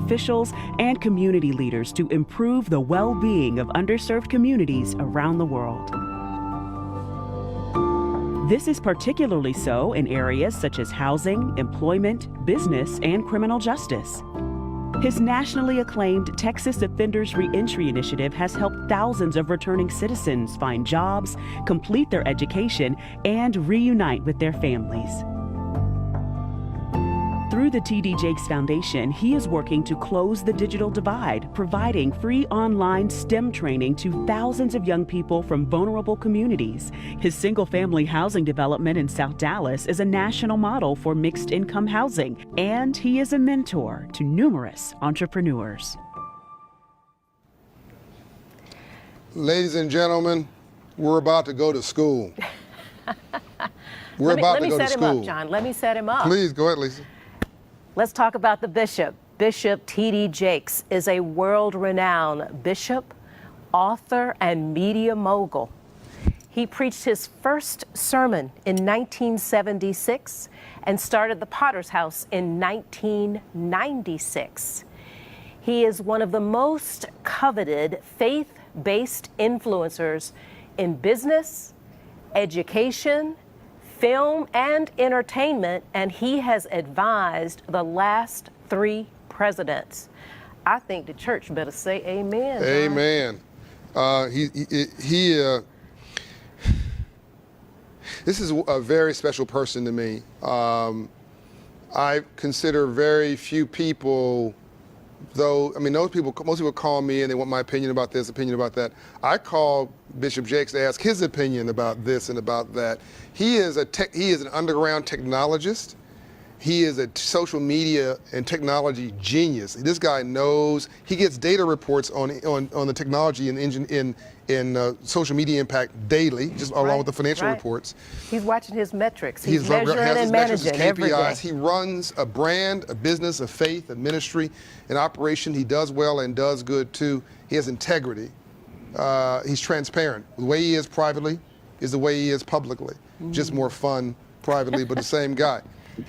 officials and community leaders to improve the well-being of underserved communities around the world. This is particularly so in areas such as housing, employment, business, and criminal justice. His nationally acclaimed Texas Offenders Reentry Initiative has helped thousands of returning citizens find jobs, complete their education, and reunite with their families. Through the T.D. Jakes Foundation, he is working to close the digital divide, providing free online STEM training to thousands of young people from vulnerable communities. His single-family housing development in South Dallas is a national model for mixed-income housing, and he is a mentor to numerous entrepreneurs. Ladies and gentlemen, we're about to go to school. Let me set him up, John. Let me set him up. Please, go ahead, Lisa. Let's talk about the bishop. Bishop T.D. Jakes is a world-renowned bishop, author, and media mogul. He preached his first sermon in 1976 and started the Potter's House in 1996. He is one of the most coveted faith-based influencers in business, education, film, and entertainment, and he has advised the last 3 presidents. I think the church better say amen. Amen. This is a very special person to me. I consider very few people, though, I mean, most people call me and they want my opinion about this, opinion about that. I call Bishop Jakes to ask his opinion about this and about that. He is an underground technologist. He is a social media and technology genius. This guy knows. He gets data reports on the technology and social media impact daily, just along with the financial reports. He's watching his metrics. He's measuring and managing every day. He runs a brand, a business, a faith, a ministry, an operation. He does well and does good too. He has integrity. He's transparent. The way he is privately is the way he is publicly. Just more fun privately, but the same guy.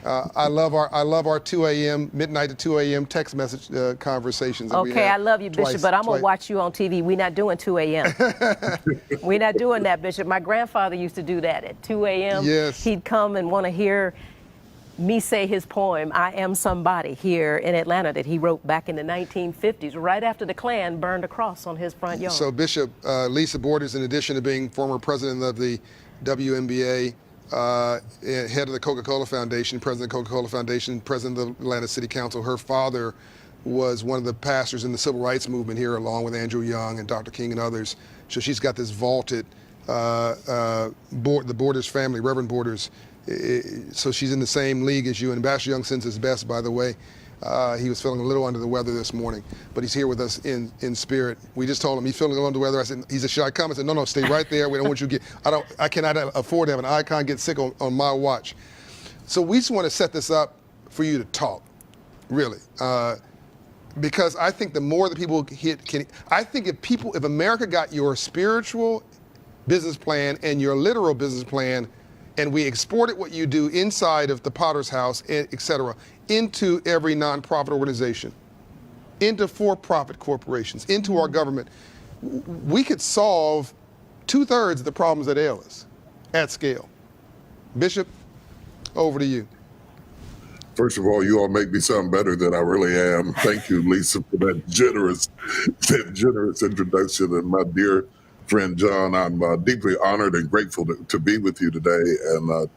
I love our 2 a.m., midnight to 2 a.m. text message conversations. Okay, I love you, Bishop, but I'm going to watch you on TV. We're not doing 2 a.m. We're not doing that, Bishop. My grandfather used to do that at 2 a.m. Yes. He'd come and want to hear me say his poem, I Am Somebody, here in Atlanta that he wrote back in the 1950s, right after the Klan burned a cross on his front yard. So, Bishop, Lisa Borders, in addition to being former president of the WNBA, head of the Coca-Cola Foundation, president of the Coca-Cola Foundation, president of the Atlanta City Council. Her father was one of the pastors in the civil rights movement here, along with Andrew Young and Dr. King and others. So she's got this vaulted, the Borders family, Reverend Borders. So she's in the same league as you. And Ambassador Young sends his best, by the way. He was feeling a little under the weather this morning, but he's here with us in spirit. We just told him he's feeling a little under the weather. He said, should I come? I said, no, stay right there. We don't want you to I cannot afford to have an icon get sick on my watch. So we just want to set this up for you to talk, really. Because I think the more that people I think if America got your spiritual business plan and your literal business plan, and we exported what you do inside of the Potter's House, et cetera, into every nonprofit organization, into for-profit corporations, into our government, we could solve 2/3 of the problems that ail us at scale. Bishop, over to you. First of all, you all make me sound better than I really am. Thank you, Lisa, for that generous introduction. And my dear friend John, I'm deeply honored and grateful to be with you today and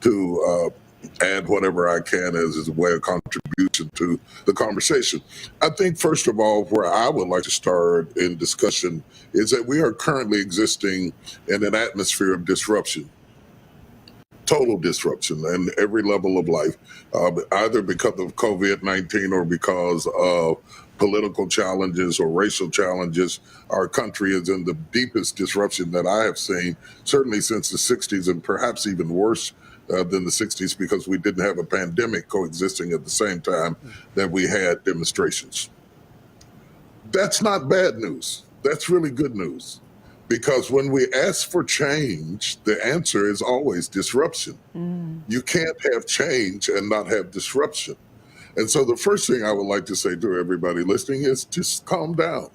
to add whatever I can as a way of contribution to the conversation. I think, first of all, where I would like to start in discussion is that we are currently existing in an atmosphere of disruption. Total disruption in every level of life, either because of COVID-19 or because of political challenges or racial challenges. Our country is in the deepest disruption that I have seen, certainly since the 60s, and perhaps even worse than the 60s, because we didn't have a pandemic coexisting at the same time that we had demonstrations. That's not bad news. That's really good news. Because when we ask for change, the answer is always disruption. You can't have change and not have disruption. And so the first thing I would like to say to everybody listening is just calm down.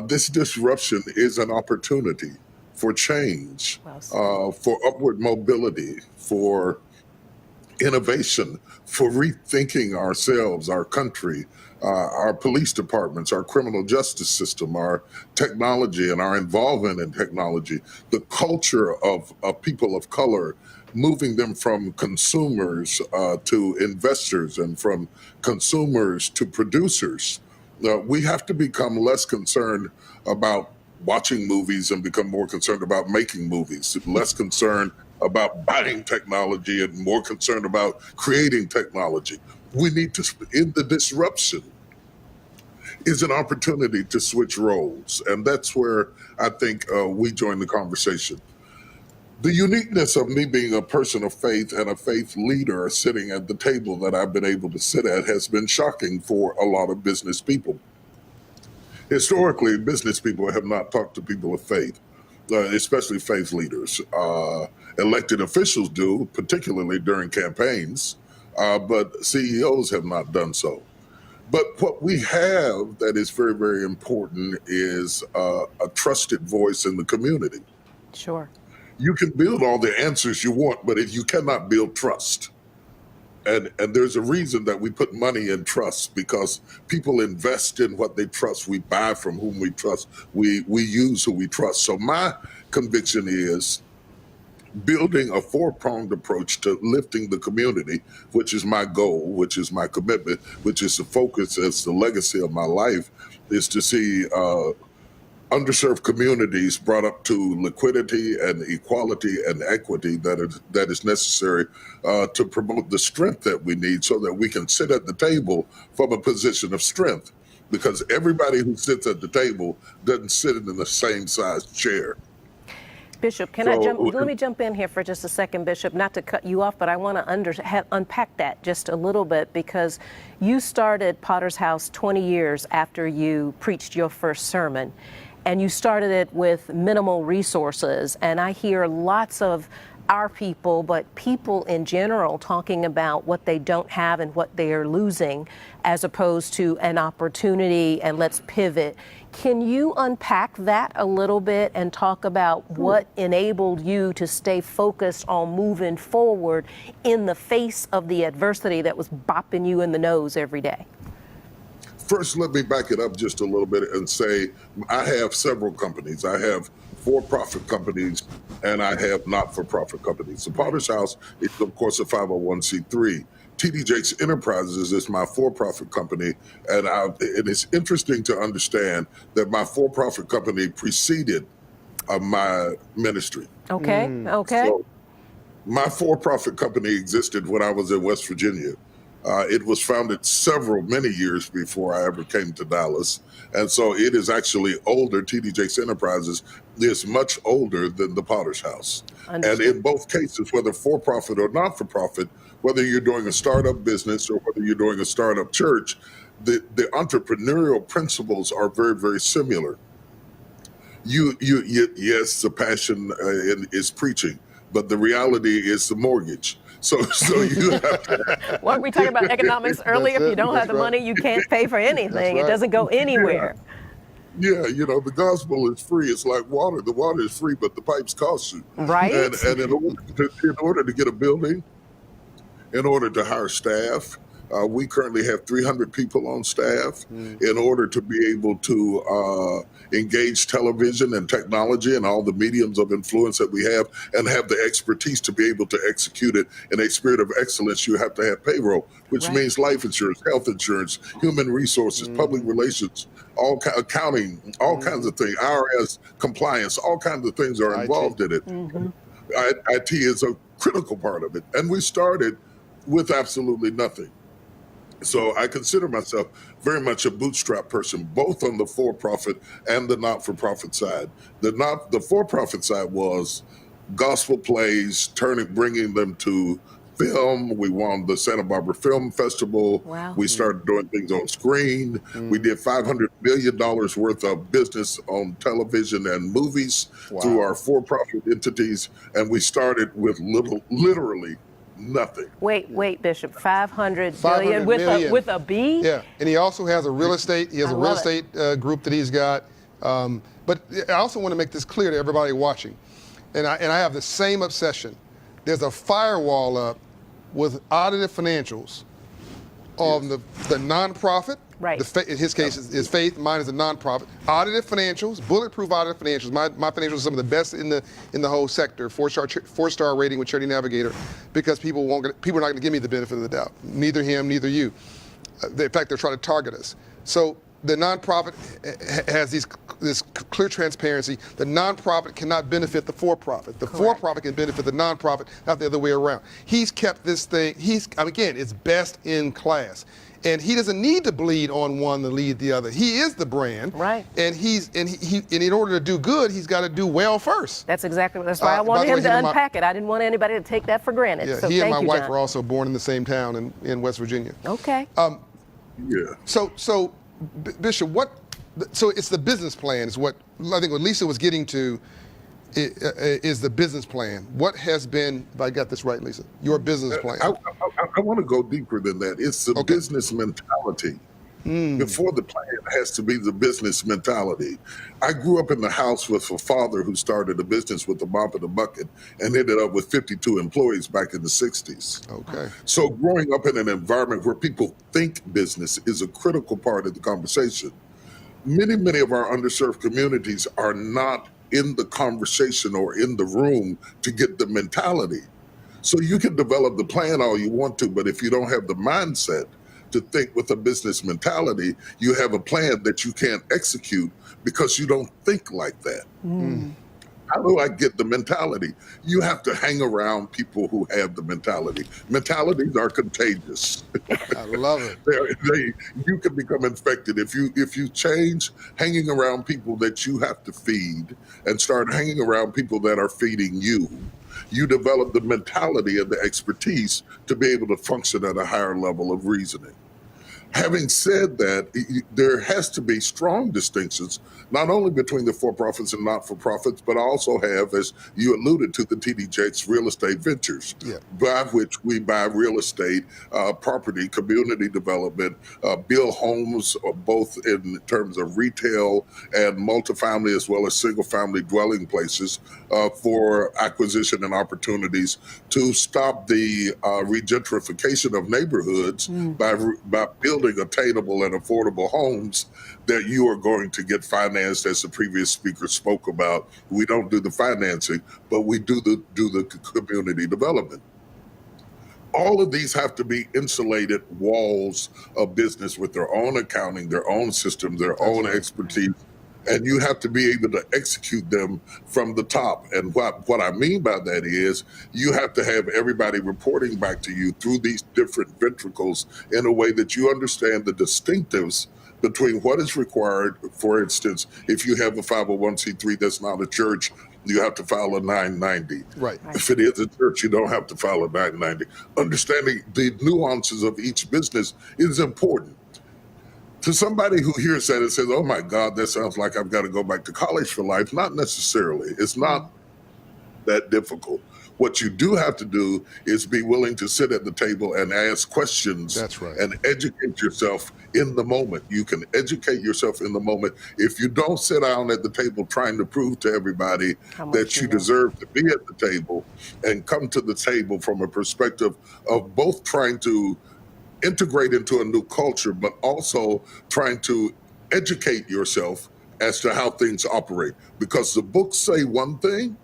This disruption is an opportunity for change, Well said. for upward mobility, for innovation, for rethinking ourselves, our country, our police departments, our criminal justice system, our technology and our involvement in technology, the culture of people of color, moving them from consumers to investors and from consumers to producers. We have to become less concerned about watching movies and become more concerned about making movies, less concerned about buying technology and more concerned about creating technology. We need to, in the disruption, is an opportunity to switch roles. And that's where I think we join the conversation. The uniqueness of me being a person of faith and a faith leader sitting at the table that I've been able to sit at has been shocking for a lot of business people. Historically, business people have not talked to people of faith, especially faith leaders. Elected officials do, particularly during campaigns, but CEOs have not done so. But what we have that is very, very important is a trusted voice in the community. Sure. You can build all the answers you want, but if you cannot build trust, and there's a reason that we put money in trust, because people invest in what they trust. We buy from whom we trust. We use who we trust. So my conviction is building a four-pronged approach to lifting the community, which is my goal, which is my commitment, which is the focus, as the legacy of my life, is to see underserved communities brought up to liquidity and equality and equity that is necessary to promote the strength that we need so that we can sit at the table from a position of strength. Because everybody who sits at the table doesn't sit in the same size chair. Bishop, let me jump in here for just a second, Bishop, not to cut you off, but I want to unpack that just a little bit, because you started Potter's House 20 years after you preached your first sermon, and you started it with minimal resources. And I hear lots of our people, but people in general, talking about what they don't have and what they are losing, as opposed to an opportunity and let's pivot. Can you unpack that a little bit and talk about what enabled you to stay focused on moving forward in the face of the adversity that was bopping you in the nose every day? First, let me back it up just a little bit and say I have several companies. I have for-profit companies and I have not-for-profit companies. The Potter's House is, of course, a 501c3. TD Jakes Enterprises is my for-profit company, and it is interesting to understand that my for-profit company preceded my ministry. Okay, okay. So my for-profit company existed when I was in West Virginia. It was founded many years before I ever came to Dallas. And so it is actually older. TD Jakes Enterprises is much older than the Potter's House. Understood. And in both cases, whether for-profit or not-for-profit, whether you're doing a startup business or whether you're doing a startup church, the entrepreneurial principles are very, very similar. Yes, the passion is preaching, but the reality is the mortgage. So you have to. Weren't we talking about economics earlier? If you don't have the money, you can't pay for anything. It doesn't go anywhere. Yeah, the gospel is free. It's like water. The water is free, but the pipes cost you. Right. And in order to get a building, in order to hire staff, we currently have 300 people on staff. In order to be able to engage television and technology and all the mediums of influence that we have and have the expertise to be able to execute it in a spirit of excellence, you have to have payroll, which means life insurance, health insurance, human resources, public relations, accounting, all kinds of things, IRS compliance, all kinds of things are involved in it. IT is a critical part of it. And we started with absolutely nothing. So I consider myself very much a bootstrap person, both on the for-profit and the not-for-profit side. The for-profit side was gospel plays, bringing them to film. We won the Santa Barbara Film Festival. Wow. We started doing things on screen. We did $500 million worth of business on television and movies through our for-profit entities. And we started with literally nothing. Wait, Bishop, 500 500 billion million. with a B? Yeah, and he also has a real estate. He has I a real love estate group that he's got. But I also want to make this clear to everybody watching, and I have the same obsession. There's a firewall up with audited financials of the nonprofit. Right. In his case, is faith. Mine is a nonprofit. Audited financials, bulletproof audited financials. My financials are some of the best in the whole sector. Four-star rating with Charity Navigator, because people are not going to give me the benefit of the doubt. Neither him, neither you. In fact, they're trying to target us. So the nonprofit has this clear transparency. The nonprofit cannot benefit the for-profit. The for-profit can benefit the nonprofit, not the other way around. He's kept this thing. Again, it's best in class. And he doesn't need to bleed on one to lead the other. He is the brand, right? And in order to do good, he's got to do well first. That's why I wanted him to unpack it. I didn't want anybody to take that for granted. Yeah, so he and my wife John. were also born in the same town in West Virginia. Okay. Yeah. So Bishop, so it's the business plan is what I think what Lisa was getting to. Is the business plan. What has been, if I got this right, Lisa, your business plan? I want to go deeper than that. It's the business mentality. Before the plan has to be the business mentality. I grew up in the house with a father who started a business with a mop and a bucket and ended up with 52 employees back in the 60s. Okay. So growing up in an environment where people think business is a critical part of the conversation. Many of our underserved communities are not in the conversation or in the room to get the mentality. So you can develop the plan all you want to, but if you don't have the mindset to think with a business mentality, you have a plan that you can't execute because you don't think like that. How do I get the mentality? You have to hang around people who have the mentality. Mentalities are contagious. I love it. You can become infected if you change hanging around people that you have to feed and start hanging around people that are feeding you. You develop the mentality and the expertise to be able to function at a higher level of reasoning. Having said that, there has to be strong distinctions, not only between the for-profits and not-for-profits, but I also have, as you alluded to, the TD Jakes real estate ventures, by which we buy real estate, property, community development, build homes, both in terms of retail and multifamily, as well as single-family dwelling places for acquisition and opportunities to stop the regentrification of neighborhoods by building attainable and affordable homes that you are going to get financed, as the previous speaker spoke about. We don't do the financing, but we do the community development. All of these have to be insulated walls of business with their own accounting, their own systems, their own expertise. And you have to be able to execute them from the top. And what I mean by that is you have to have everybody reporting back to you through these different ventricles in a way that you understand the distinctives between what is required. For instance, if you have a 501c3 that's not a church, you have to file a 990. Right. If it is a church, you don't have to file a 990. Understanding the nuances of each business is important. To somebody who hears that and says, oh my God, that sounds like I've got to go back to college for life, not necessarily. It's not that difficult. What you do have to do is be willing to sit at the table and ask questions. That's right. And educate yourself in the moment. You can educate yourself in the moment. If you don't sit down at the table trying to prove to everybody that you deserve to be at the table and come to the table from a perspective of both trying to integrate into a new culture, but also trying to educate yourself as to how things operate. Because the books say one thing,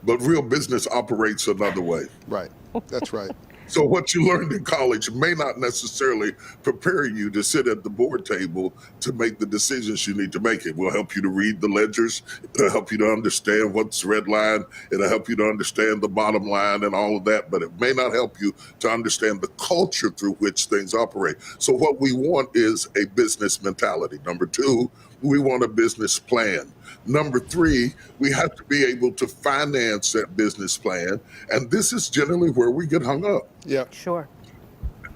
but real business operates another way. Right. That's right. So what you learned in college may not necessarily prepare you to sit at the board table to make the decisions you need to make. It will help you to read the ledgers. It'll help you to understand what's red line. It'll help you to understand the bottom line and all of that, but it may not help you to understand the culture through which things operate. So what we want is a business mentality. Number two, we want a business plan. Number three, we have to be able to finance that business plan. And this is generally where we get hung up. Yeah. Sure.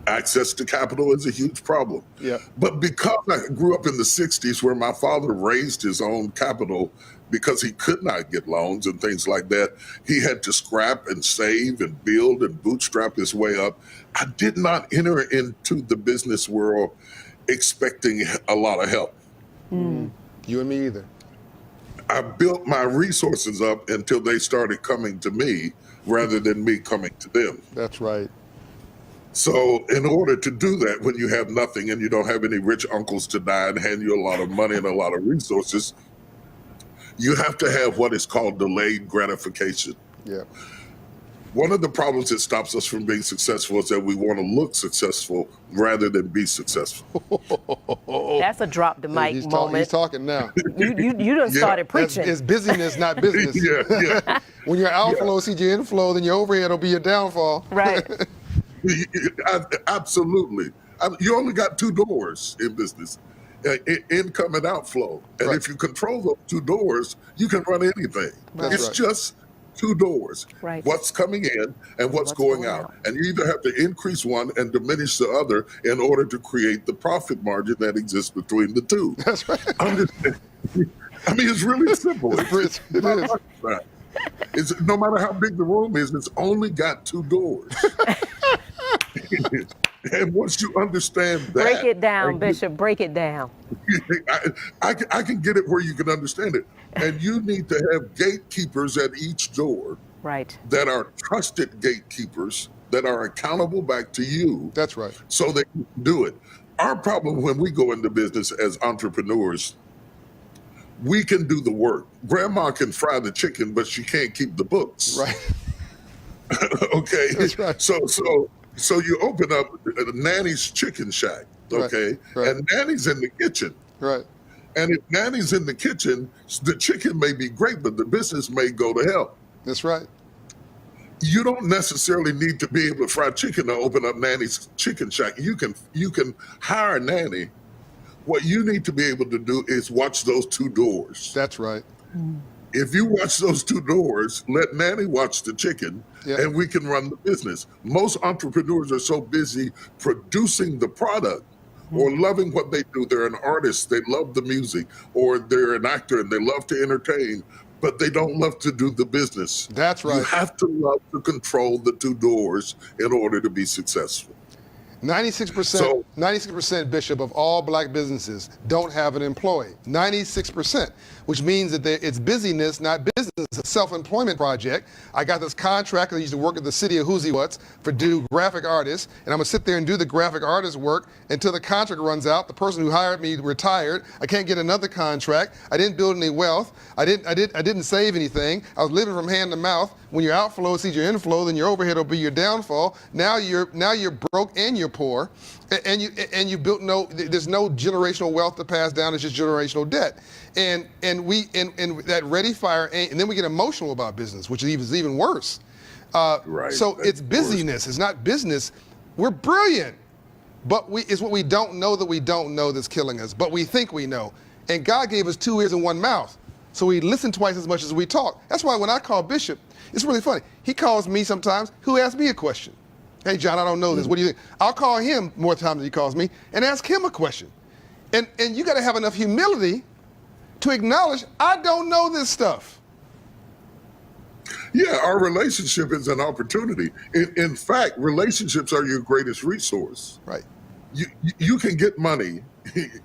Access to capital is a huge problem. Yeah. But because I grew up in the 60s where my father raised his own capital because he could not get loans and things like that, he had to scrap and save and build and bootstrap his way up. I did not enter into the business world expecting a lot of help. You and me either. I built my resources up until they started coming to me rather than me coming to them. That's right. So in order to do that, when you have nothing and you don't have any rich uncles to die and hand you a lot of money and a lot of resources, you have to have what is called delayed gratification. Yeah. One of the problems that stops us from being successful is that we want to look successful rather than be successful. That's a drop the mic moment. He's talking now. You done started preaching. It's busyness, not business. Yeah. When your outflow sees your inflow, then your overhead will be your downfall. Right. Absolutely. You only got two doors in business, income and outflow. And Right. if you control those two doors, you can run anything. That's It's right. just two doors. Right. What's coming in and what's going out. And you either have to increase one and diminish the other in order to create the profit margin that exists between the two. That's right. I mean, it's really simple. It is. It's, no matter how big the room is, it's only got two doors. And once you understand that, Break it down, Bishop. Break it down. I can get it where you can understand it. And you need to have gatekeepers at each door Right. that are trusted gatekeepers that are accountable back to you. That's right. So they can do it. Our problem when we go into business as entrepreneurs, we can do the work. Grandma can fry the chicken, but she can't keep the books. Right. Okay. That's right. So you open up Nanny's Chicken Shack, okay? Right. And Nanny's in the kitchen. Right. And if Nanny's in the kitchen, the chicken may be great, but the business may go to hell. That's right. You don't necessarily need to be able to fry chicken to open up Nanny's Chicken Shack. You can hire a nanny. What you need to be able to do is watch those two doors. That's right. If you watch those two doors, let Nanny watch the chicken, Yeah. and we can run the business. Most entrepreneurs are so busy producing the product or loving what they do. They're an artist, they love the music, or they're an actor and they love to entertain, but they don't love to do the business. That's right. You have to love to control the two doors in order to be successful. 96%, Bishop, of all black businesses don't have an employee. 96%, which means that it's busyness, not business. It's a self-employment project. I got this contract. I used to work at the city of Whoozy What's for do graphic artists, and I'm gonna sit there and do the graphic artist work until the contract runs out. The person who hired me retired. I can't get another contract. I didn't build any wealth. I didn't save anything. I was living from hand to mouth. When your outflow sees your inflow, then your overhead will be your downfall. Now you're broke and you're poor, and you built there's no generational wealth to pass down. It's just generational debt, and that ready fire, and then we get emotional about business, which is even worse. Right. So it's busyness. It's not business. We're brilliant, but it's what we don't know that we don't know that's killing us. But we think we know, and God gave us 2 ears and 1 mouth, so we listen twice as much as we talk. That's why when I call Bishop, it's really funny. He calls me sometimes. Who asks me a question? Hey, John, I don't know this. What do you think? I'll call him more times than he calls me and ask him a question. And you got to have enough humility to acknowledge, I don't know this stuff. Yeah, our relationship is an opportunity. In fact, relationships are your greatest resource. Right. You can get money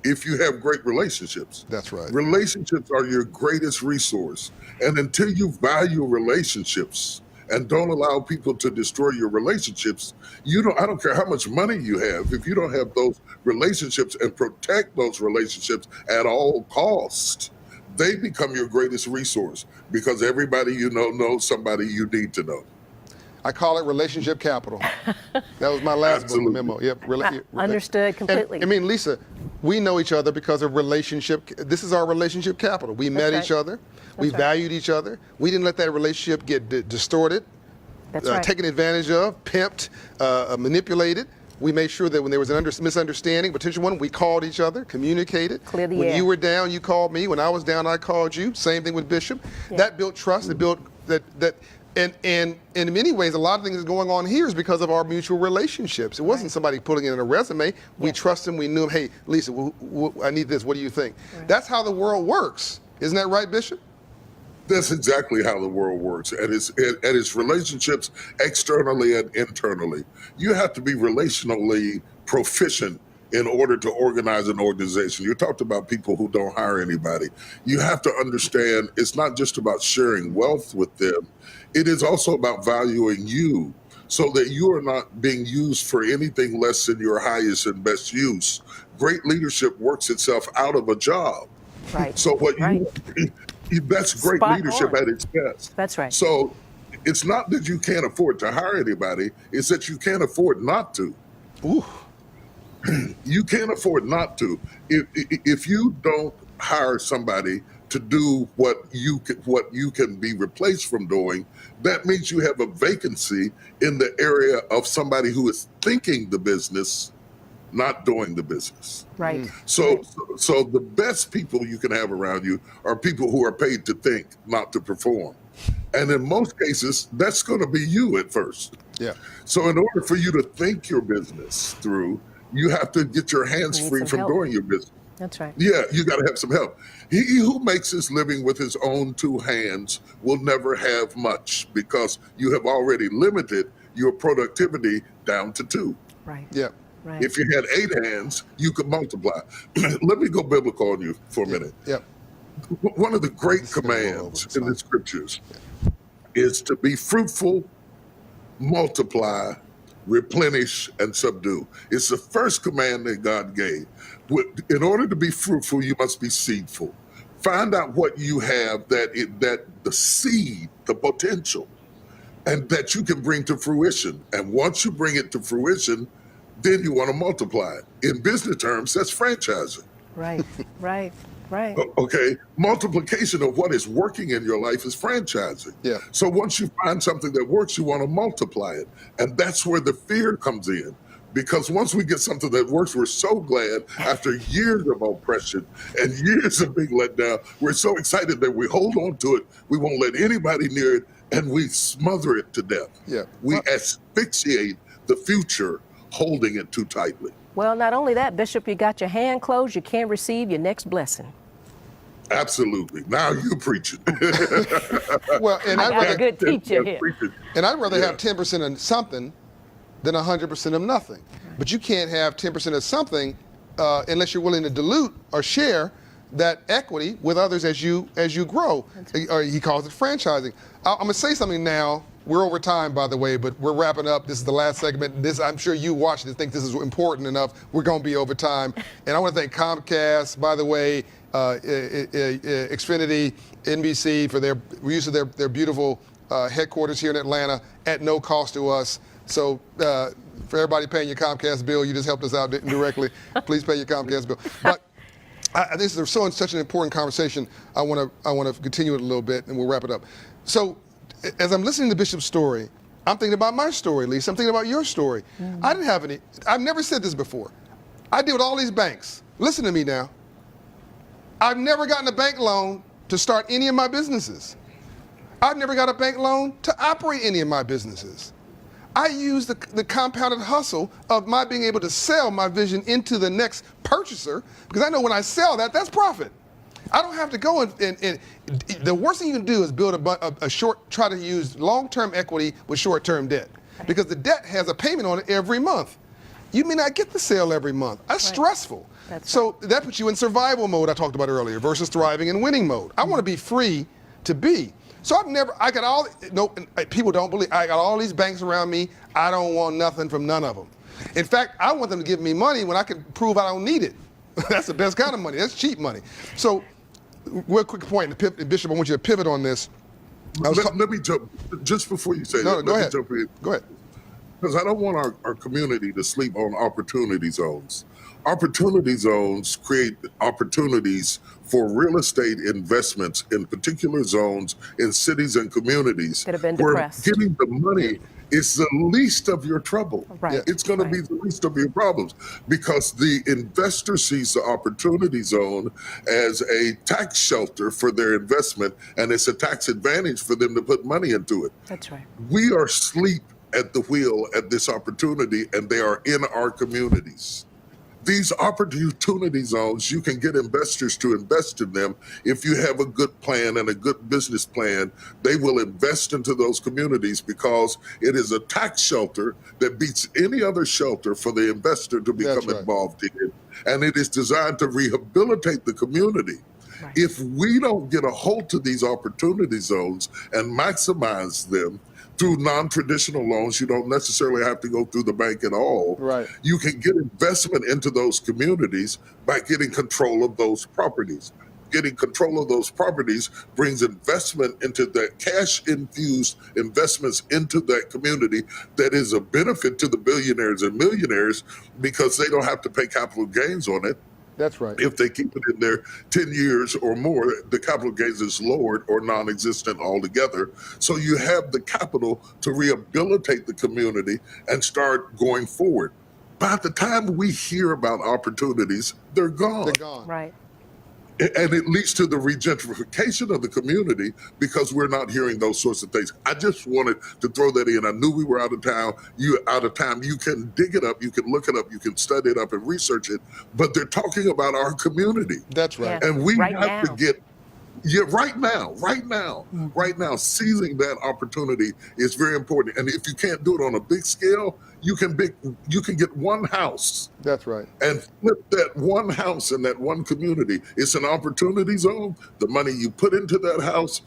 if you have great relationships. That's right. Relationships are your greatest resource. And until you value relationships and don't allow people to destroy your relationships, I don't care how much money you have, if you don't have those relationships and protect those relationships at all costs, they become your greatest resource because everybody you know knows somebody you need to know. I call it relationship capital. That was my last book memo. Yep. Understood completely. And, Lisa, we know each other because of relationship. This is our relationship capital. We met each other. We valued each other. We didn't let that relationship get distorted, taken advantage of, pimped, manipulated. We made sure that when there was an misunderstanding, potential one, we called each other, communicated. Clear the when air. you were down, you called me. When I was down, I called you. Same thing with Bishop. That built trust. It built that And in many ways, a lot of things going on here is because of our mutual relationships. It wasn't somebody putting it in a resume. We trust him. We knew him. Hey, Lisa, I need this. What do you think? Right. That's how the world works. Isn't that right, Bishop? That's exactly how the world works. And it's relationships externally and internally. You have to be relationally proficient in order to organize an organization. You talked about people who don't hire anybody. You have to understand it's not just about sharing wealth with them. It is also about valuing you so that you are not being used for anything less than your highest and best use. Great leadership works itself out of a job. Right. So that's great Spot leadership on. at its best. That's right. So it's not that you can't afford to hire anybody, it's that you can't afford not to. Ooh. You can't afford not to. If you don't hire somebody to do what you can be replaced from doing, that means you have a vacancy in the area of somebody who is thinking the business, not doing the business. Right. So the best people you can have around you are people who are paid to think, not to perform. And in most cases, that's going to be you at first. Yeah. So in order for you to think your business through, you have to get your hands free from doing your business. That's right. Yeah, you got to have some help. He who makes his living with his own two hands will never have much because you have already limited your productivity down to two. Right. Yeah. Right. If you had 8 hands, you could multiply. Let me go biblical on you for a minute. Yeah. One of the great commands in the scriptures is to be fruitful, multiply, replenish, and subdue. It's the first command that God gave. In order to be fruitful, you must be seedful. Find out what you have that the seed, the potential, and that you can bring to fruition. And once you bring it to fruition, then you want to multiply it. In business terms, that's franchising. Right. Right. Right. Okay, multiplication of what is working in your life is franchising. Yeah. So once you find something that works, you want to multiply it. And that's where the fear comes in. Because once we get something that works, we're so glad after years of oppression and years of being let down, we're so excited that we hold on to it. We won't let anybody near it and we smother it to death. Yeah. We asphyxiate the future holding it too tightly. Well, not only that, Bishop, you got your hand closed, you can't receive your next blessing. Absolutely. Now you preaching. Well, and I got a good teacher here. And I'd rather have 10% of something than 100% of nothing. But you can't have 10% of something unless you're willing to dilute or share that equity with others as you grow. Or he calls it franchising. I'm going to say something now. We're over time, by the way, but we're wrapping up. This is the last segment. This, I'm sure you watched it, think this is important enough. We're going to be over time. And I want to thank Comcast, by the way, Xfinity, NBC for their use of their beautiful headquarters here in Atlanta at no cost to us. So for everybody paying your Comcast bill, you just helped us out indirectly. Please pay your Comcast bill. But this is such an important conversation. I want to continue it a little bit, and we'll wrap it up. So as I'm listening to Bishop's story, I'm thinking about my story, Lisa. I'm thinking about your story. I didn't have any. I've never said this before. I deal with all these banks. Listen to me now. I've never gotten a bank loan to start any of my businesses. I've never got a bank loan to operate any of my businesses. I use the compounded hustle of my being able to sell my vision into the next purchaser, because I know when I sell that, that's profit. I don't have to go and the worst thing you can do is build try to use long-term equity with short-term debt, because the debt has a payment on it every month. You may not get the sale every month. That's stressful. That puts you in survival mode I talked about earlier versus thriving and winning mode. I want to be free to be. So people don't believe, I got all these banks around me. I don't want nothing from none of them. In fact, I want them to give me money when I can prove I don't need it. That's the best kind of money. That's cheap money. So, real quick point, Bishop, I want you to pivot on this. Let me jump, just before you say that, go let ahead. me jump in. Go ahead. Because I don't want our community to sleep on opportunity zones. Opportunity zones create opportunities for real estate investments in particular zones in cities and communities that have been where depressed. getting the money It's the least of your trouble. Right. It's going to be the least of your problems because the investor sees the opportunity zone as a tax shelter for their investment, and it's a tax advantage for them to put money into it. That's right. We are asleep at the wheel at this opportunity, and they are in our communities. These opportunity zones, you can get investors to invest in them. If you have a good plan and a good business plan, they will invest into those communities because it is a tax shelter that beats any other shelter for the investor to become involved in. And it is designed to rehabilitate the community. Right. If we don't get a hold to these opportunity zones and maximize them, through non-traditional loans, you don't necessarily have to go through the bank at all. Right. You can get investment into those communities by getting control of those properties. Getting control of those properties brings investment into that cash-infused investments into that community that is a benefit to the billionaires and millionaires because they don't have to pay capital gains on it. That's right. If they keep it in there 10 years or more, the capital gains is lowered or non-existent altogether. So you have the capital to rehabilitate the community and start going forward. By the time we hear about opportunities, they're gone. They're gone. Right. And it leads to the regentrification of the community because we're not hearing those sorts of things. I just wanted to throw that in. I knew we were out of town. You can dig it up, you can look it up, you can study it up and research it. But they're talking about our community. That's right. And we Right have now. to get right now, seizing that opportunity is very important. And if you can't do it on a big scale, you can get one house. That's right. And flip that one house in that one community. It's an opportunity zone. The money you put into that house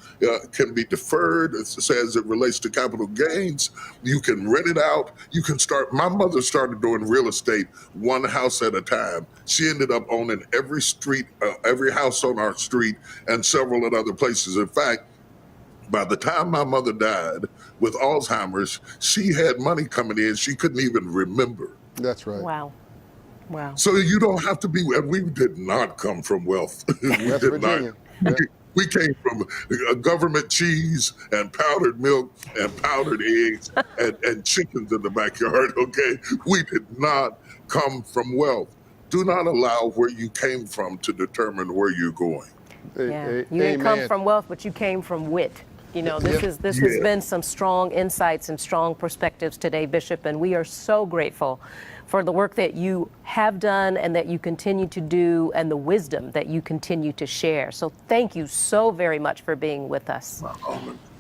can be deferred as it relates to capital gains. You can rent it out. You can start. My mother started doing real estate one house at a time. She ended up owning every street, every house on our street, and several at other places. In fact, by the time my mother died with Alzheimer's, she had money coming in she couldn't even remember. That's right. Wow. Wow. So you don't have to be, and we did not come from wealth. West Virginia. Yeah. We came from government cheese and powdered milk and powdered eggs and chickens in the backyard, okay? We did not come from wealth. Do not allow where you came from to determine where you're going. Yeah. You didn't come from wealth, but you came from wit. You know, this has been some strong insights and strong perspectives today, Bishop, and we are so grateful for the work that you have done and that you continue to do and the wisdom that you continue to share. So thank you so very much for being with us.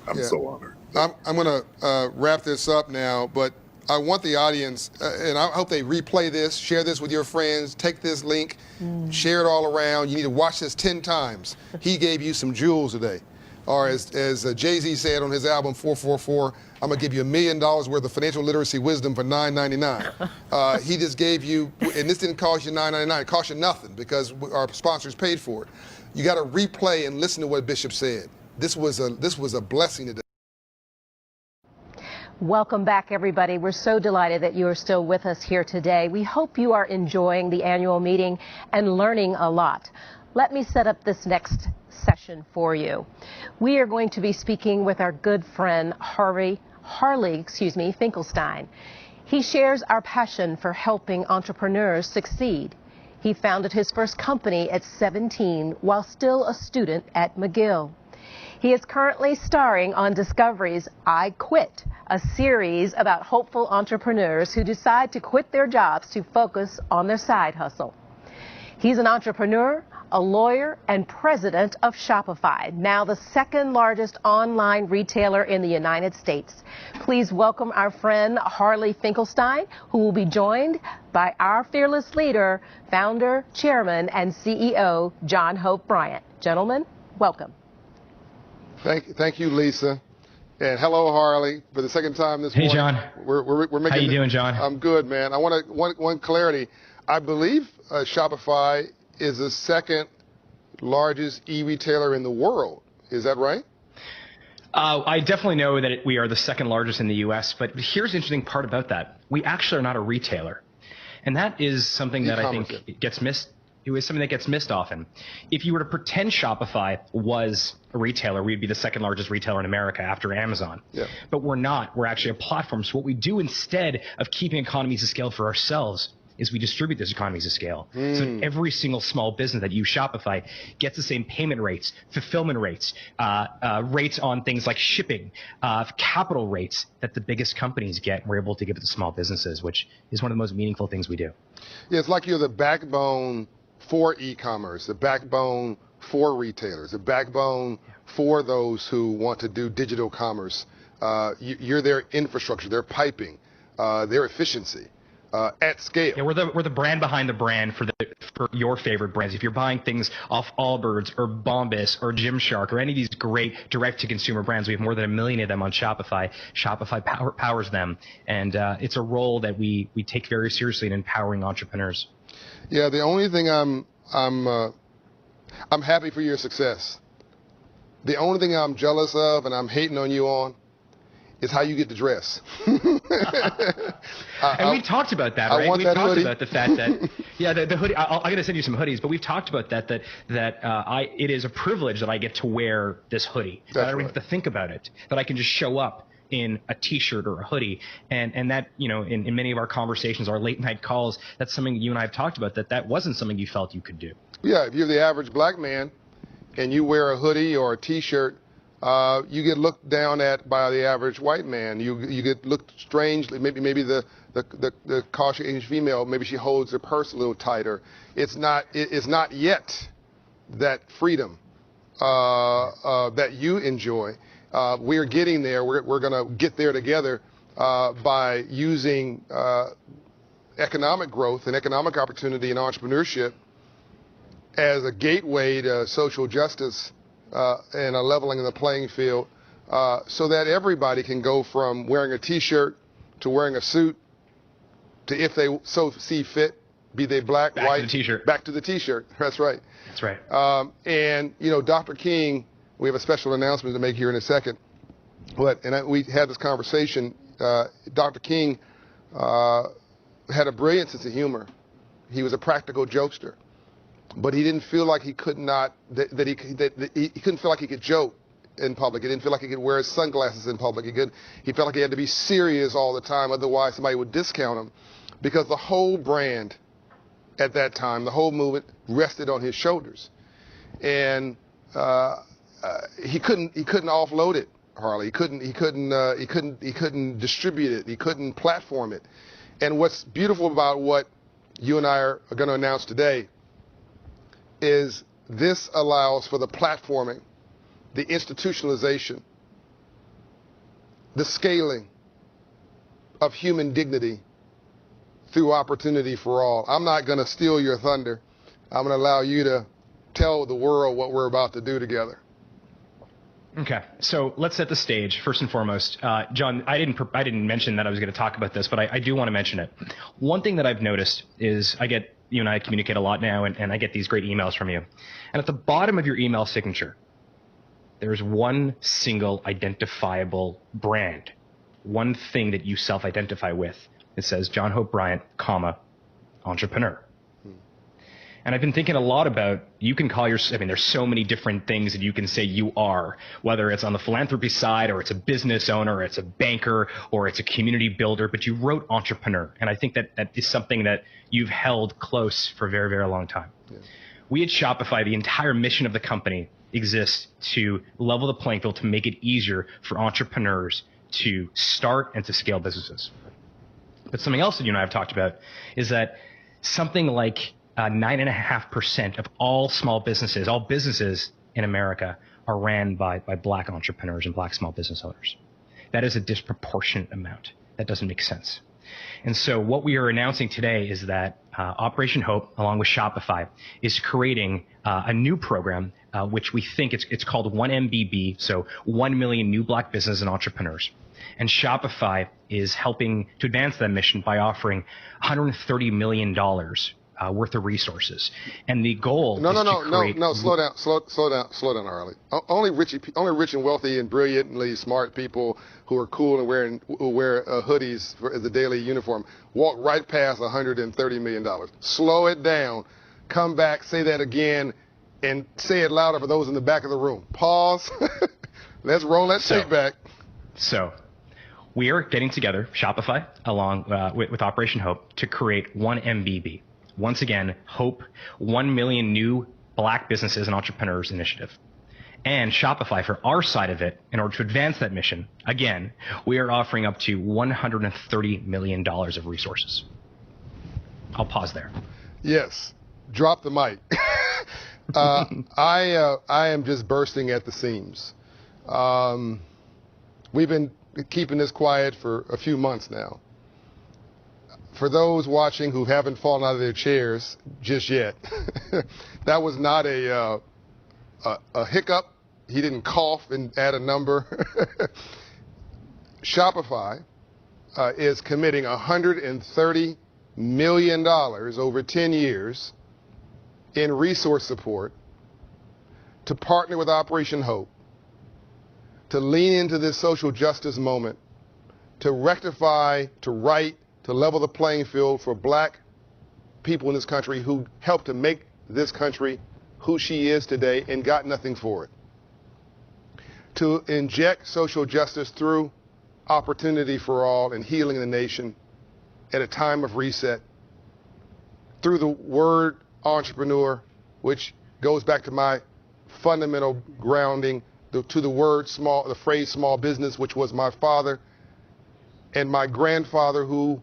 I'm so honored. I'm going to wrap this up now, but I want the audience, and I hope they replay this, share this with your friends, take this link, share it all around. You need to watch this 10 times. He gave you some jewels today. Or as Jay-Z said on his album 444, I'm going to give you $1 million worth of financial literacy wisdom for $9.99. He just gave you, and this didn't cost you $9.99, it cost you nothing because our sponsors paid for it. You got to replay and listen to what Bishop said. This was a blessing today. Welcome back, everybody. We're so delighted that you are still with us here today. We hope you are enjoying the annual meeting and learning a lot. Let me set up this next session for you. We are going to be speaking with our good friend Harley, Finkelstein. He shares our passion for helping entrepreneurs succeed. He founded his first company at 17 while still a student at McGill. He is currently starring on Discovery's I Quit, a series about hopeful entrepreneurs who decide to quit their jobs to focus on their side hustle. He's an entrepreneur, a lawyer, and president of Shopify, now the second largest online retailer in the United States. Please welcome our friend Harley Finkelstein, who will be joined by our fearless leader, founder, chairman, and CEO, John Hope Bryant. Gentlemen, welcome. Thank you, Lisa. And hello, Harley, for the second time this morning. Hey, John. We're making. How you doing, John? I'm good, man. I want one clarity. I believe Shopify is the second largest e-retailer in the world. Is that right? I definitely know that we are the second largest in the U.S., but here's the interesting part about that. We actually are not a retailer. And that is something that I think gets missed It was something that gets missed often. If you were to pretend Shopify was a retailer, we'd be the second largest retailer in America after Amazon. Yeah. But we're not. We're actually a platform. So what we do instead of keeping economies of scale for ourselves is we distribute those economies of scale. So every single small business that uses Shopify gets the same payment rates, fulfillment rates, rates on things like shipping, capital rates that the biggest companies get. We're able to give it to small businesses, which is one of the most meaningful things we do. Yeah, it's like you're the backbone for e-commerce, the backbone for retailers, the backbone for those who want to do digital commerce. You're their infrastructure, their piping, their efficiency. At scale. Yeah, we're the brand behind the brand for your favorite brands. If you're buying things off Allbirds or Bombas or Gymshark or any of these great direct-to-consumer brands, we have more than 1 million of them on Shopify. Shopify powers them, and it's a role that we take very seriously in empowering entrepreneurs. Yeah, the only thing I'm happy for your success. The only thing I'm jealous of and I'm hating on you on is how you get to dress. And we talked about that, right? We talked about the fact that, the hoodie, I'm going to send you some hoodies, but we've talked about that it is a privilege that I get to wear this hoodie. That I don't have to think about it, that I can just show up in a t-shirt or a hoodie. And that, in many of our conversations, our late night calls, that's something you and I have talked about, that wasn't something you felt you could do. Yeah, if you're the average black man and you wear a hoodie or a t-shirt, you get looked down at by the average white man. You get looked strangely. Maybe the Caucasian female, maybe she holds her purse a little tighter. It's not yet that freedom that you enjoy. We're getting there. We're going to get there together by using economic growth and economic opportunity and entrepreneurship as a gateway to social justice. And a leveling of the playing field so that everybody can go from wearing a t-shirt to wearing a suit to, if they so see fit, be they black, white, to the t-shirt. Back to the t-shirt. That's right. That's right. And, Dr. King, we have a special announcement to make here in a second. We had this conversation. Dr. King had a brilliant sense of humor. He was a practical jokester. But he didn't feel like he could not, he couldn't feel like he could joke in public. He didn't feel like he could wear his sunglasses in public. He felt like he had to be serious all the time, otherwise somebody would discount him. Because the whole brand at that time, the whole movement rested on his shoulders. And he couldn't offload it, Harley. He couldn't distribute it. He couldn't platform it. And what's beautiful about what you and I are going to announce today is this allows for the platforming, the institutionalization, the scaling of human dignity through opportunity for all. I'm not going to steal your thunder. I'm going to allow you to tell the world what we're about to do together. Okay, so let's set the stage first and foremost. John, I didn't mention that I was going to talk about this, but I do want to mention it. One thing that I've noticed is you and I communicate a lot now, and I get these great emails from you. And at the bottom of your email signature, there's one single identifiable brand, one thing that you self-identify with. It says John Hope Bryant, entrepreneur. And I've been thinking a lot about, you can call there's so many different things that you can say you are, whether it's on the philanthropy side, or it's a business owner, or it's a banker, or it's a community builder, but you wrote entrepreneur. And I think that is something that you've held close for a very, very long time. Yeah. We at Shopify, the entire mission of the company exists to level the playing field, to make it easier for entrepreneurs to start and to scale businesses. But something else that you and I have talked about is that something like 9.5% of all small businesses, all businesses in America, are ran by black entrepreneurs and black small business owners. That is a disproportionate amount. That doesn't make sense. And so what we are announcing today is that Operation Hope, along with Shopify, is creating a new program, which we think it's called 1MBB, so 1 million new black business and entrepreneurs. And Shopify is helping to advance that mission by offering $130 million worth of resources. And the goal is to create... No, slow down, Harley. Only rich and wealthy and brilliantly smart people who are cool and who wear hoodies as a daily uniform walk right past $130 million. Slow it down. come back, say that again, and say it louder for those in the back of the room. Pause. Let's roll that tape back. So we are getting together, Shopify, along with Operation Hope, to create one MBB. Once again, Hope, 1 million new Black businesses and entrepreneurs initiative. And Shopify, for our side of it, in order to advance that mission, again, we are offering up to $130 million of resources. I'll pause there. Yes. Drop the mic. I am just bursting at the seams. We've been keeping this quiet for a few months now. For those watching who haven't fallen out of their chairs just yet, that was not a hiccup. He didn't cough and add a number. Shopify is committing $130 million over 10 years in resource support to partner with Operation Hope, to lean into this social justice moment, to rectify, to right, to level the playing field for Black people in this country who helped to make this country who she is today and got nothing for it. To inject social justice through opportunity for all and healing the nation at a time of reset, through the word entrepreneur, which goes back to my fundamental grounding, to the word small, the phrase small business, which was my father and my grandfather, who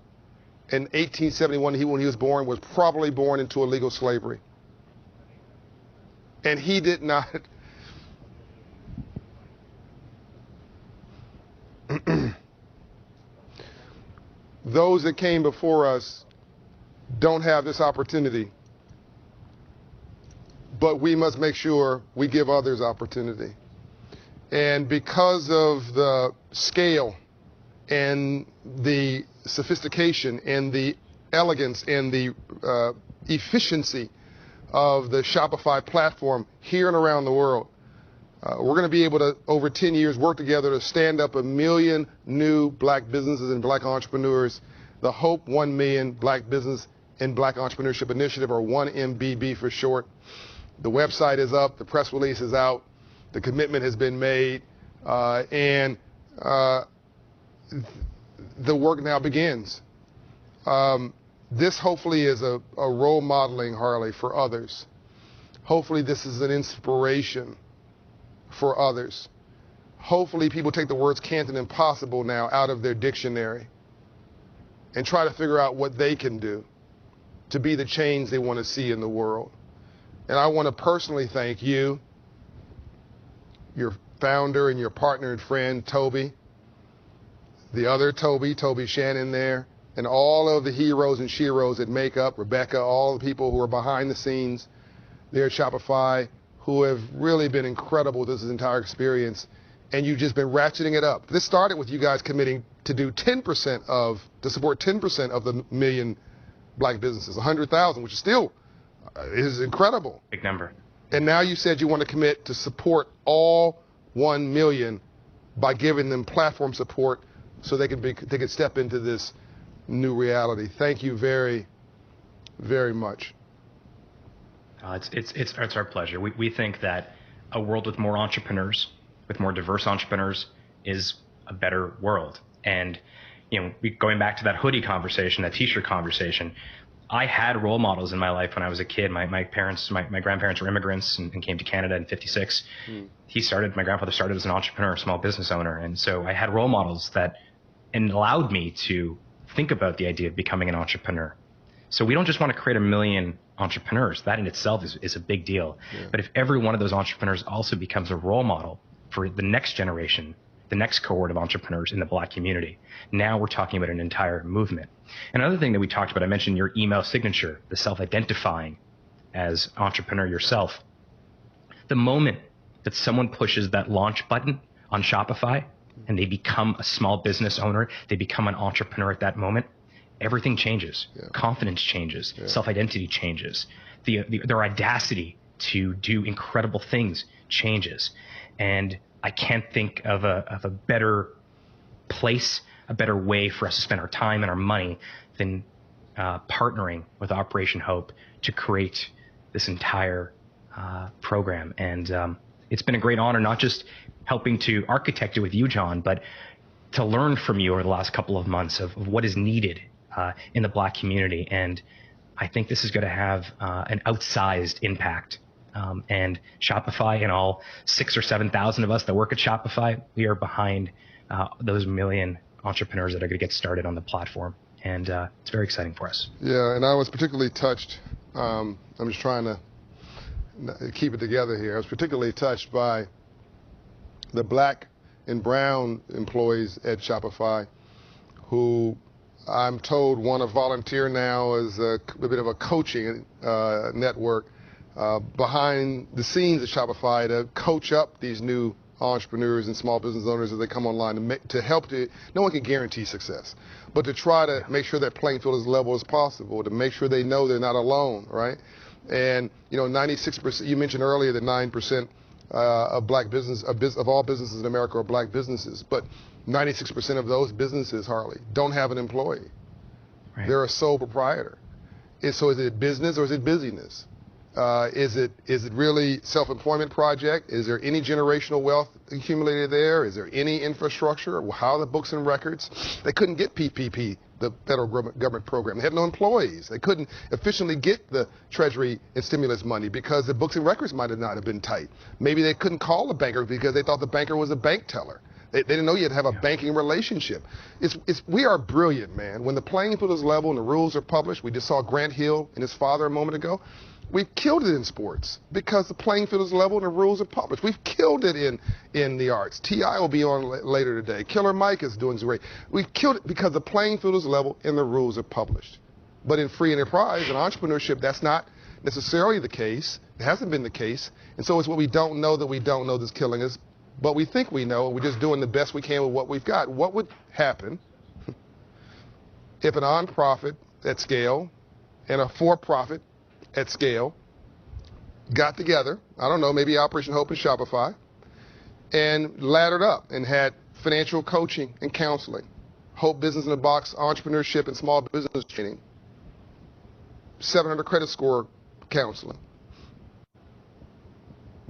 in 1871, when he was born, was probably born into illegal slavery. And he did not those that came before us don't have this opportunity, but we must make sure we give others opportunity. And because of the scale and the sophistication and the elegance and the efficiency of the Shopify platform here and around the world, we're going to be able to, over 10 years, work together to stand up 1 million new Black businesses and Black entrepreneurs. The Hope 1 Million Black Business and Black Entrepreneurship Initiative, or 1MBB for short. The website is up, the press release is out, the commitment has been made, and the work now begins. This hopefully is a role modeling, Harley, for others. Hopefully this is an inspiration for others. Hopefully people take the words can't and impossible now out of their dictionary and try to figure out what they can do to be the change they want to see in the world. And I want to personally thank you, your founder and your partner and friend, Toby, the other Toby Shannon there, and all of the heroes and sheroes that make up, Rebecca, all the people who are behind the scenes there at Shopify, who have really been incredible with this entire experience. And you've just been ratcheting it up. This started with you guys committing to do 10% to support 10% of the 1 million Black businesses, 100,000, which is still is incredible. Big number. And now you said you want to commit to support all 1 million by giving them platform support so they could step into this new reality. Thank you very, very much. It's our pleasure. We think that a world with more entrepreneurs, with more diverse entrepreneurs, is a better world. And going back to that hoodie conversation, that T-shirt conversation, I had role models in my life when I was a kid. My grandparents were immigrants and came to Canada in '56. My grandfather started as an entrepreneur, a small business owner, and so I had role models that allowed me to think about the idea of becoming an entrepreneur. So we don't just want to create 1 million entrepreneurs. That in itself is a big deal. Yeah. But if every one of those entrepreneurs also becomes a role model for the next generation, the next cohort of entrepreneurs in the Black community, now we're talking about an entire movement. Another thing that we talked about, I mentioned your email signature, the self-identifying as entrepreneur yourself. The moment that someone pushes that launch button on Shopify and they become a small business owner, they become an entrepreneur at that moment, everything changes. Yeah. Confidence changes. Yeah. Self-identity changes. Their audacity to do incredible things changes. And I can't think of a better place, a better way for us to spend our time and our money than partnering with Operation Hope to create this entire program. And it's been a great honor, not just helping to architect it with you, John, but to learn from you over the last couple of months of what is needed in the Black community. And I think this is going to have an outsized impact. And Shopify and all 6,000 or 7,000 of us that work at Shopify, we are behind those million entrepreneurs that are going to get started on the platform. And it's very exciting for us. Yeah, and I was particularly touched. I'm just trying to keep it together here. I was particularly touched by the Black and brown employees at Shopify who I'm told want to volunteer now as a bit of a coaching network behind the scenes at Shopify to coach up these new entrepreneurs and small business owners as they come online to help to, no one can guarantee success, but to try to make sure that playing field is as level as possible, to make sure they know they're not alone, right? And, 96%, you mentioned earlier that 9% of black business, of all businesses in America are black businesses, but 96% of those businesses, Harley, don't have an employee. Right. They're a sole proprietor. So is it business or is it busyness? Is it really self-employment project? Is there any generational wealth accumulated there? Is there any infrastructure? How are the books and records? They couldn't get PPP, the federal government program. They had no employees. They couldn't efficiently get the Treasury and stimulus money because the books and records might have not have been tight. Maybe they couldn't call the banker because they thought the banker was a bank teller. They didn't know you had to have a banking relationship. We are brilliant, man. When the playing field is level and the rules are published, we just saw Grant Hill and his father a moment ago. We've killed it in sports because the playing field is level and the rules are published. We've killed it in the arts. T.I. will be on later today. Killer Mike is doing great. We've killed it because the playing field is level and the rules are published. But in free enterprise and entrepreneurship, that's not necessarily the case. It hasn't been the case. And so it's what we don't know that we don't know that's killing us. But we think we know, and we're just doing the best we can with what we've got. What would happen if a nonprofit at scale and a for-profit at scale got together, I don't know, maybe Operation Hope and Shopify, and laddered up and had financial coaching and counseling, Hope Business in a Box, entrepreneurship and small business training, 700 credit score counseling,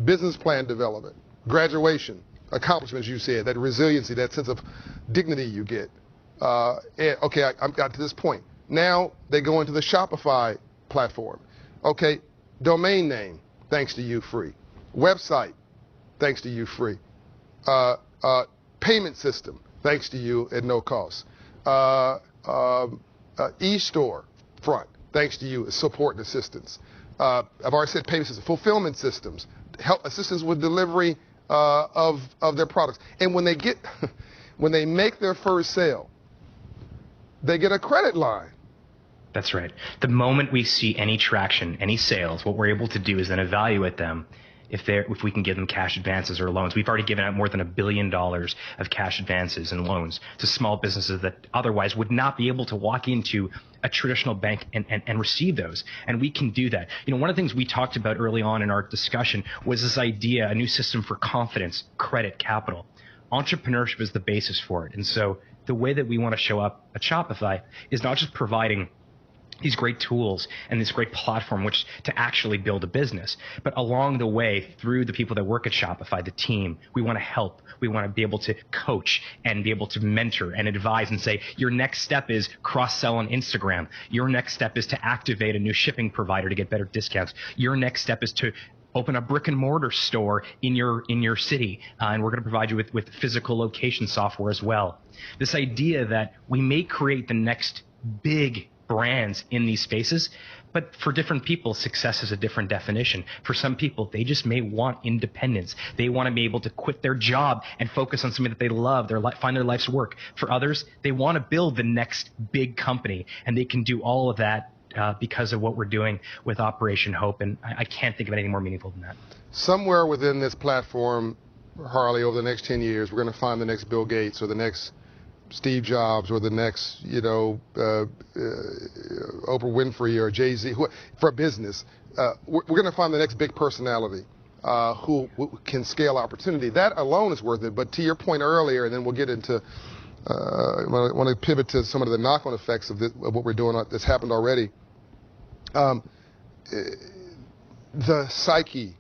business plan development, graduation, accomplishments, you said, that resiliency, that sense of dignity you get. Okay, I got to this point. Now they go into the Shopify platform. Okay, domain name, thanks to you, free. Website, thanks to you, free. Payment system, thanks to you at no cost. E-store front, thanks to you, support and assistance. I've already said payment system, fulfillment systems, help assistance with delivery of their products. And when they make their first sale, they get a credit line. That's right. The moment we see any traction, any sales, what we're able to do is then evaluate them if we can give them cash advances or loans. We've already given out more than $1 billion of cash advances and loans to small businesses that otherwise would not be able to walk into a traditional bank and receive those. And we can do that. One of the things we talked about early on in our discussion was this idea, a new system for confidence, credit, capital. Entrepreneurship is the basis for it. And so the way that we want to show up at Shopify is not just providing these great tools and this great platform which to actually build a business. But along the way, through the people that work at Shopify, the team, we want to help. We want to be able to coach and be able to mentor and advise and say, your next step is cross-sell on Instagram. Your next step is to activate a new shipping provider to get better discounts. Your next step is to open a brick and mortar store in your city. And we're going to provide you with physical location software as well. This idea that we may create the next big brands in these spaces, but for different people, success is a different definition. For some people, they just may want independence. They want to be able to quit their job and focus on something that they love, find their life's work. For others, they want to build the next big company, and they can do all of that because of what we're doing with Operation Hope, and I can't think of anything more meaningful than that. Somewhere within this platform, Harley, over the next 10 years, we're going to find the next Bill Gates or the next Steve Jobs or the next, Oprah Winfrey or Jay-Z for business. We're going to find the next big personality who can scale opportunity. That alone is worth it. But to your point earlier, and then we'll get into, I want to pivot to some of the knock-on effects of what we're doing that's happened already. the psyche,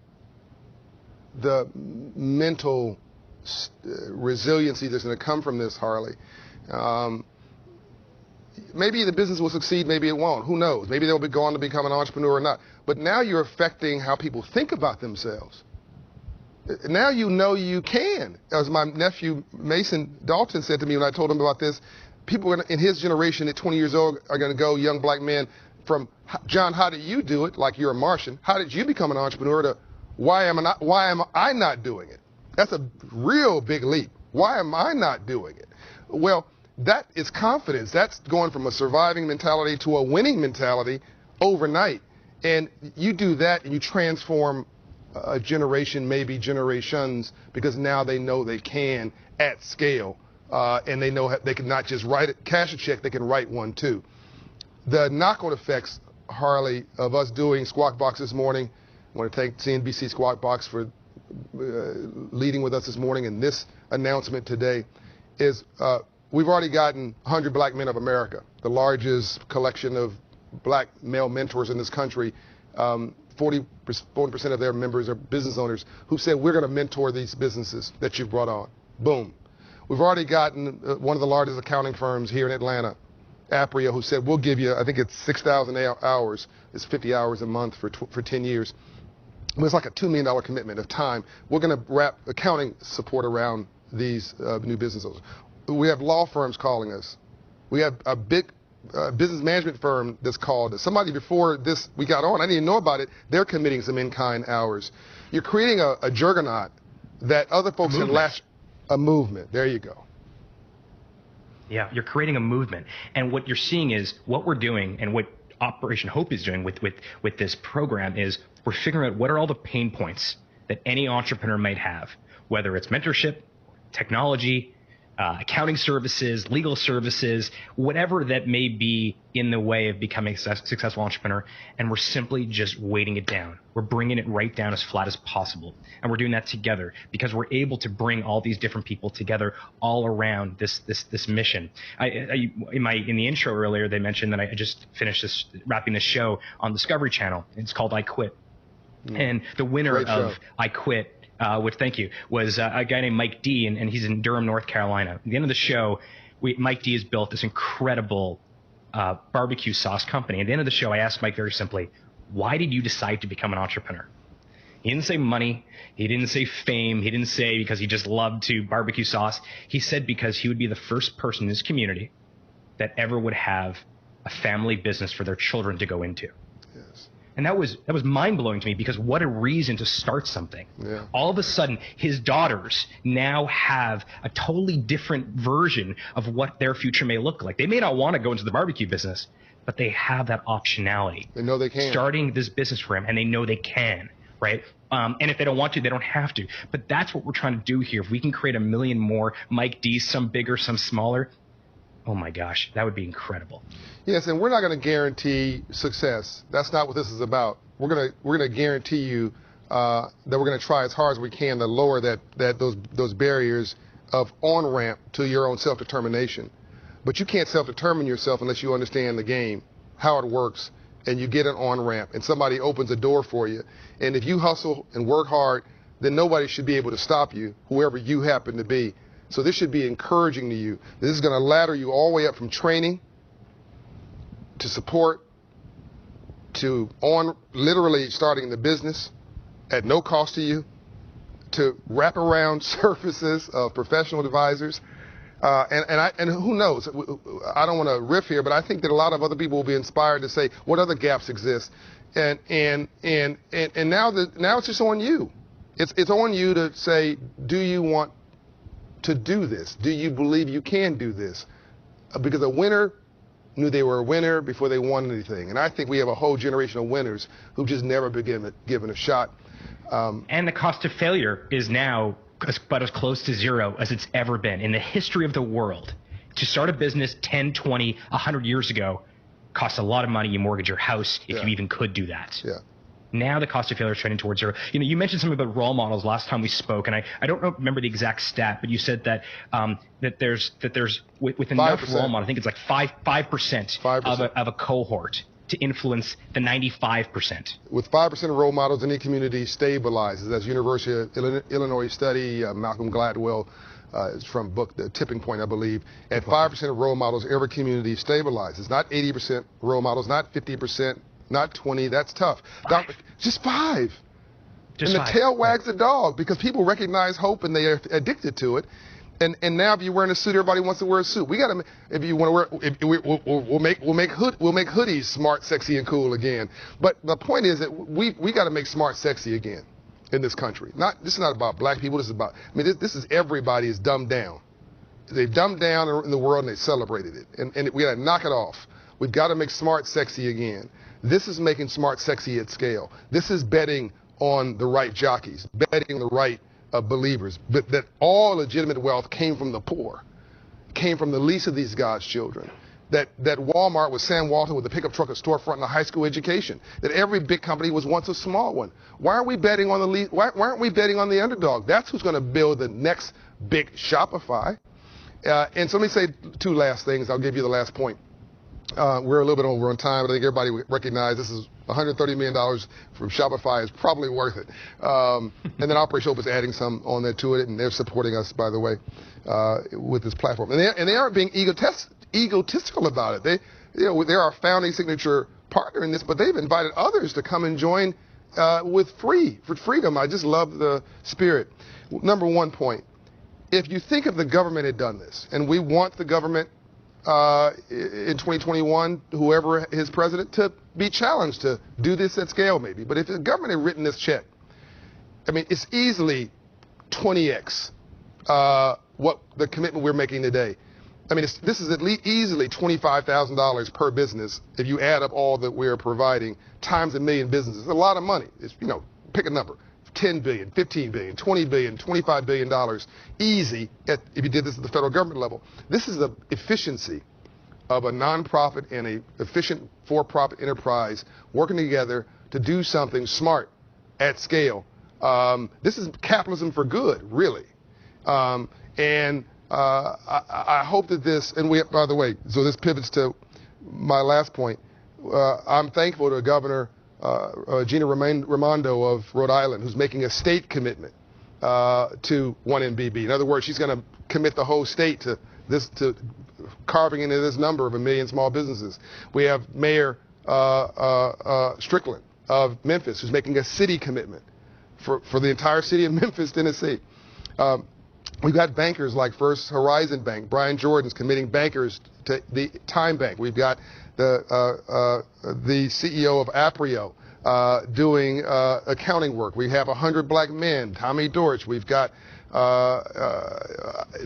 the mental resiliency that's going to come from this, Harley. Maybe the business will succeed, maybe it won't. Who knows? Maybe they'll go on to become an entrepreneur or not. But now you're affecting how people think about themselves. Now you know you can. As my nephew Mason Dalton said to me when I told him about this, people in his generation at 20 years old are going to go, young black men, from, John, how did you do it? Like you're a Martian. How did you become an entrepreneur? To why am I not doing it? That's a real big leap. Why am I not doing it? Well, that is confidence. That's going from a surviving mentality to a winning mentality overnight. And you do that and you transform a generation, maybe generations, because now they know they can at scale. And they know they can not just cash a check, they can write one too. The knock-on effects, Harley, of us doing Squawk Box this morning, I want to thank CNBC Squawk Box for leading with us this morning and this announcement today, is we've already gotten 100 Black Men of America, the largest collection of black male mentors in this country. 40% of their members are business owners who said, we're going to mentor these businesses that you've brought on. Boom. We've already gotten one of the largest accounting firms here in Atlanta, Apria, who said, we'll give you, I think it's 6,000 hours. It's 50 hours a month for 10 years. It's like a $2 million commitment of time. We're going to wrap accounting support around these new business owners. We have law firms calling us. We have a big business management firm that's called us. Somebody before this we got on, I didn't even know about it, they're committing some in-kind hours. You're creating a juggernaut that other folks can latch. A movement. There you go. Yeah, you're creating a movement. And what you're seeing is what we're doing and what Operation Hope is doing with this program is we're figuring out what are all the pain points that any entrepreneur might have, whether it's mentorship, technology, accounting services, legal services, whatever that may be in the way of becoming a successful entrepreneur. And we're simply just weighting it down. We're bringing it right down as flat as possible. And we're doing that together because we're able to bring all these different people together all around this mission. In the intro earlier, they mentioned that I just finished wrapping this show on Discovery Channel. It's called I Quit. And the winner of I Quit, which thank you, was a guy named Mike D, and he's in Durham, North Carolina. At the end of the show, Mike D has built this incredible barbecue sauce company. At the end of the show, I asked Mike very simply, why did you decide to become an entrepreneur? He didn't say money. He didn't say fame. He didn't say because he just loved to barbecue sauce. He said because he would be the first person in his community that ever would have a family business for their children to go into. Yes. And that was mind-blowing to me because what a reason to start something. Yeah. All of a sudden, his daughters now have a totally different version of what their future may look like. They may not want to go into the barbecue business, but they have that optionality. They know they can. Starting this business for him, and they know they can, right? And if they don't want to, they don't have to. But that's what we're trying to do here. If we can create 1 million more Mike D's, some bigger, some smaller, oh my gosh, that would be incredible. Yes, and we're not going to guarantee success. That's not what this is about. We're going to guarantee you that we're going to try as hard as we can to lower those barriers of on-ramp to your own self-determination. But you can't self-determine yourself unless you understand the game, how it works, and you get an on-ramp, and somebody opens a door for you. And if you hustle and work hard, then nobody should be able to stop you, whoever you happen to be. So this should be encouraging to you. This is going to ladder you all the way up from training to support to literally starting the business at no cost to you, to wraparound services of professional advisors. And who knows? I don't want to riff here, but I think that a lot of other people will be inspired to say what other gaps exist. And now it's just on you. It's on you to say, do you want to do this? Do you believe you can do this? Because a winner knew they were a winner before they won anything. And I think we have a whole generation of winners who've just never been given a shot. And the cost of failure is now about as close to zero as it's ever been in the history of the world. To start a business 10, 20, 100 years ago cost a lot of money. You mortgage your house if you even could do that. Yeah. Now the cost of failure is trending towards zero. You know, you mentioned something about role models last time we spoke, and I don't remember the exact stat, but you said that that there's with enough 5%. role models, I think it's like 5% of a cohort to influence the 95%? With 5% of role models, any community stabilizes. That's University of Illinois study, Malcolm Gladwell. It's from book The Tipping Point, I believe. At 5% of role models, every community stabilizes. Not 80% role models, not 50%, not 20. That's tough. Just 5. Just and the 5. tail wags the dog because people recognize hope and they are addicted to it. And now if you're wearing a suit, everybody wants to wear a suit. We got to, if you want to wear, we'll make hoodies smart, sexy, and cool again. But the point is that we got to make smart, sexy again in this country. This is not about black people. This is about, this is everybody is dumbed down. They've dumbed down in the world and they celebrated it. And we got to knock it off. We've got to make smart, sexy again. This is making smart, sexy at scale. This is betting on the right jockeys, betting on the right believers, but that all legitimate wealth came from the poor, came from the least of these God's children. That Walmart was Sam Walton with a pickup truck, a storefront, and a high school education. That every big company was once a small one. Why aren't we betting on the least? Why aren't we betting on the underdog? That's who's going to build the next big Shopify. And so let me say 2 last things. I'll give you the last point. We're a little bit over on time, but I think everybody would recognize this is $130 million from Shopify is probably worth it. And then Operation Hope is adding some on there to it, and they're supporting us, by the way, with this platform. And they aren't being egotistical about it. They're our founding signature partner in this, but they've invited others to come and join for freedom. I just love the spirit. Number 1 point, if you think if the government had done this, and we want the government in 2021, whoever is president, to be challenged to do this at scale maybe. But if the government had written this check, it's easily 20x what the commitment we're making today. This is at least easily $25,000 per business if you add up all that we're providing times 1 million businesses. It's a lot of money. It's, pick a number. 10 billion, 15 billion, 20 billion, $25 billion easy if you did this at the federal government level. This is the efficiency of a nonprofit and a efficient for-profit enterprise working together to do something smart at scale. This is capitalism for good, really. I hope that this, and by the way, so this pivots to my last point. I'm thankful to Governor Gina Raimondo of Rhode Island, who's making a state commitment to 1MBB. In other words, she's going to commit the whole state to this, to carving into this number of 1 million small businesses. We have Mayor Strickland of Memphis, who's making a city commitment for the entire city of Memphis, Tennessee. We've got bankers like First Horizon Bank. Brian Jordan's committing bankers to the Time Bank. We've got the CEO of Aprio doing accounting work. We have 100 black men, Tommy Dortch. We've got,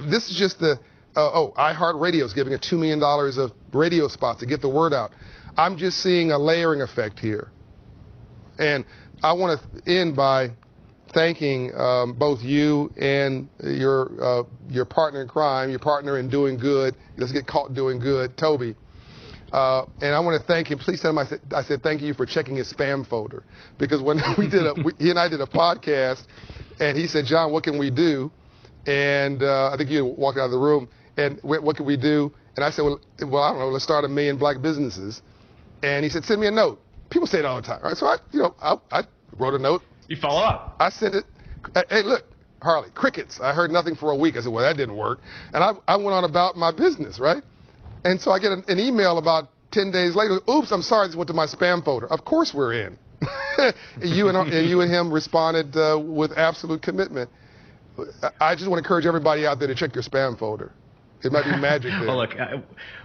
this is just the, iHeartRadio is giving $2 million of radio spots to get the word out. I'm just seeing a layering effect here. And I want to end by thanking both you and your partner in crime, your partner in doing good. Let's get caught doing good, Toby. And I want to thank him. Please tell him I said thank you for checking his spam folder, because when he and I did a podcast, and he said, John, what can we do? And I think you walked out of the room. And what can we do? And I said, well, I don't know. Let's start 1 million black businesses. And he said, send me a note. People say it all the time, right? So I wrote a note. You follow up. I sent it. Hey, look, Harley, crickets. I heard nothing for a week. I said, well, that didn't work. And I went on about my business, right? And so I get an email about 10 days later. Oops, I'm sorry, this went to my spam folder. Of course we're in. You and him responded with absolute commitment. I just want to encourage everybody out there to check your spam folder. It might be magic there. Well, look,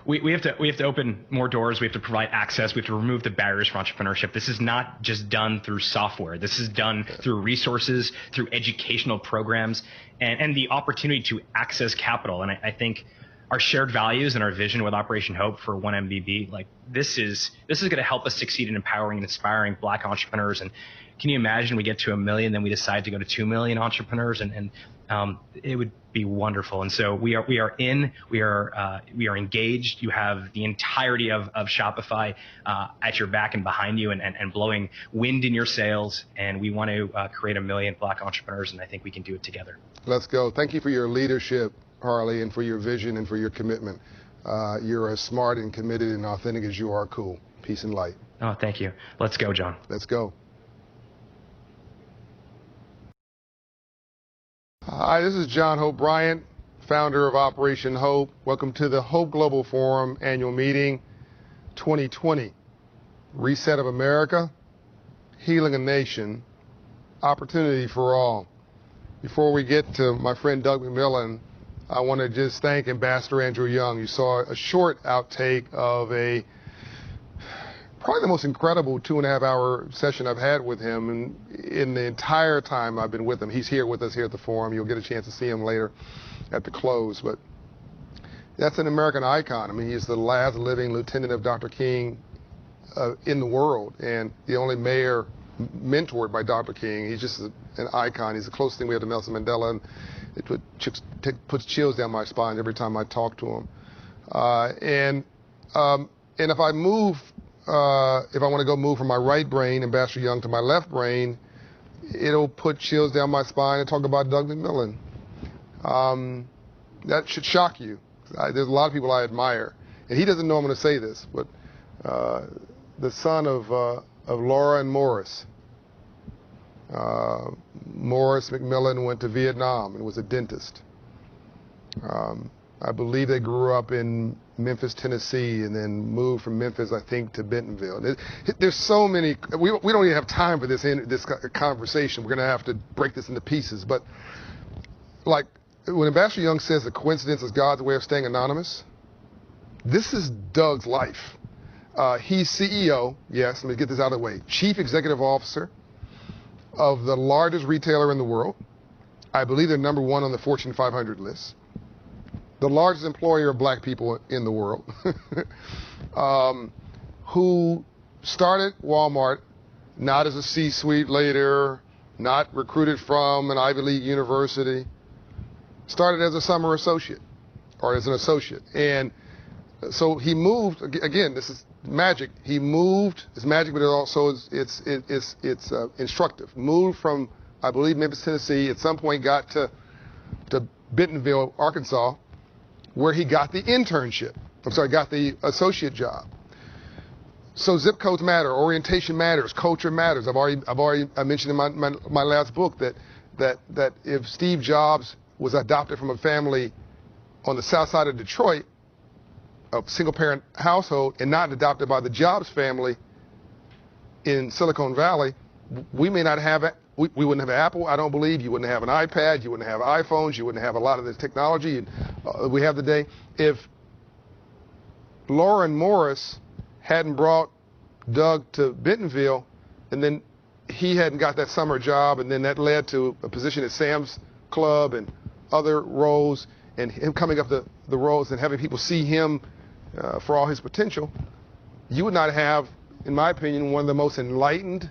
we have to open more doors. We have to provide access. We have to remove the barriers for entrepreneurship. This is not just done through software. This is done through resources, through educational programs, and the opportunity to access capital. And I think our shared values and our vision with Operation Hope for 1MBB, like this is going to help us succeed in empowering and inspiring black entrepreneurs. And can you imagine we get to 1 million, then we decide to go to 2 million entrepreneurs, and it would be wonderful. And so we are engaged. You have the entirety of Shopify at your back and behind you, and blowing wind in your sails. And we want to create 1 million black entrepreneurs, and I think we can do it together. Let's go. Thank you for your leadership, Harley, and for your vision and for your commitment. You're as smart and committed and authentic as you are cool. Peace and light. Oh, thank you. Let's go, John. Let's go. Hi, this is John Hope Bryant, founder of Operation Hope. Welcome to the Hope Global Forum annual meeting 2020. Reset of America, healing a nation, opportunity for all. Before we get to my friend Doug McMillion, I want to just thank Ambassador Andrew Young. You saw a short outtake of probably the most incredible 2.5-hour session I've had with him, and in the entire time I've been with him. He's here with us here at the forum. You'll get a chance to see him later at the close. But that's an American icon. I mean, he's the last living lieutenant of Dr. King in the world, and the only mayor mentored by Dr. King. He's just an icon. He's the closest thing we have to Nelson Mandela, and it puts chills down my spine every time I talk to him. And if I move, if I want to go move from my right brain, Ambassador Young, to my left brain, it'll put chills down my spine and talk about Doug McMillion. That should shock you. There's a lot of people I admire, and he doesn't know I'm going to say this, but the son of Laura and Morris. Morris McMillion went to Vietnam and was a dentist. I believe they grew up in Memphis, Tennessee, and then moved from Memphis, I think, to Bentonville. There's so many. We don't even have time for this conversation. We're going to have to break this into pieces. But like when Ambassador Young says the coincidence is God's way of staying anonymous, this is Doug's life. He's CEO, yes, let me get this out of the way, Chief Executive Officer of the largest retailer in the world. I believe they're number one on the Fortune 500 list. The largest employer of black people in the world. Who started Walmart not as a C-suite later, not recruited from an Ivy League university, started as a summer associate, or as an associate. And so he moved, again, this is magic. He moved, it's magic, but it also it's instructive. Moved from, I believe, Memphis, Tennessee, at some point got to Bentonville, Arkansas, where he got the internship. Got the associate job. So zip codes matter, orientation matters, culture matters. I mentioned in my last book that if Steve Jobs was adopted from a family on the south side of Detroit, a single parent household, and not adopted by the Jobs family in Silicon Valley, we may not have it. We wouldn't have Apple, I don't believe. You wouldn't have an iPad. You wouldn't have iPhones. You wouldn't have a lot of the technology we have today. If Laura and Morris hadn't brought Doug to Bentonville, and then he hadn't got that summer job, and then that led to a position at Sam's Club and other roles, and him coming up the roles and having people see him for all his potential, you would not have, in my opinion, one of the most enlightened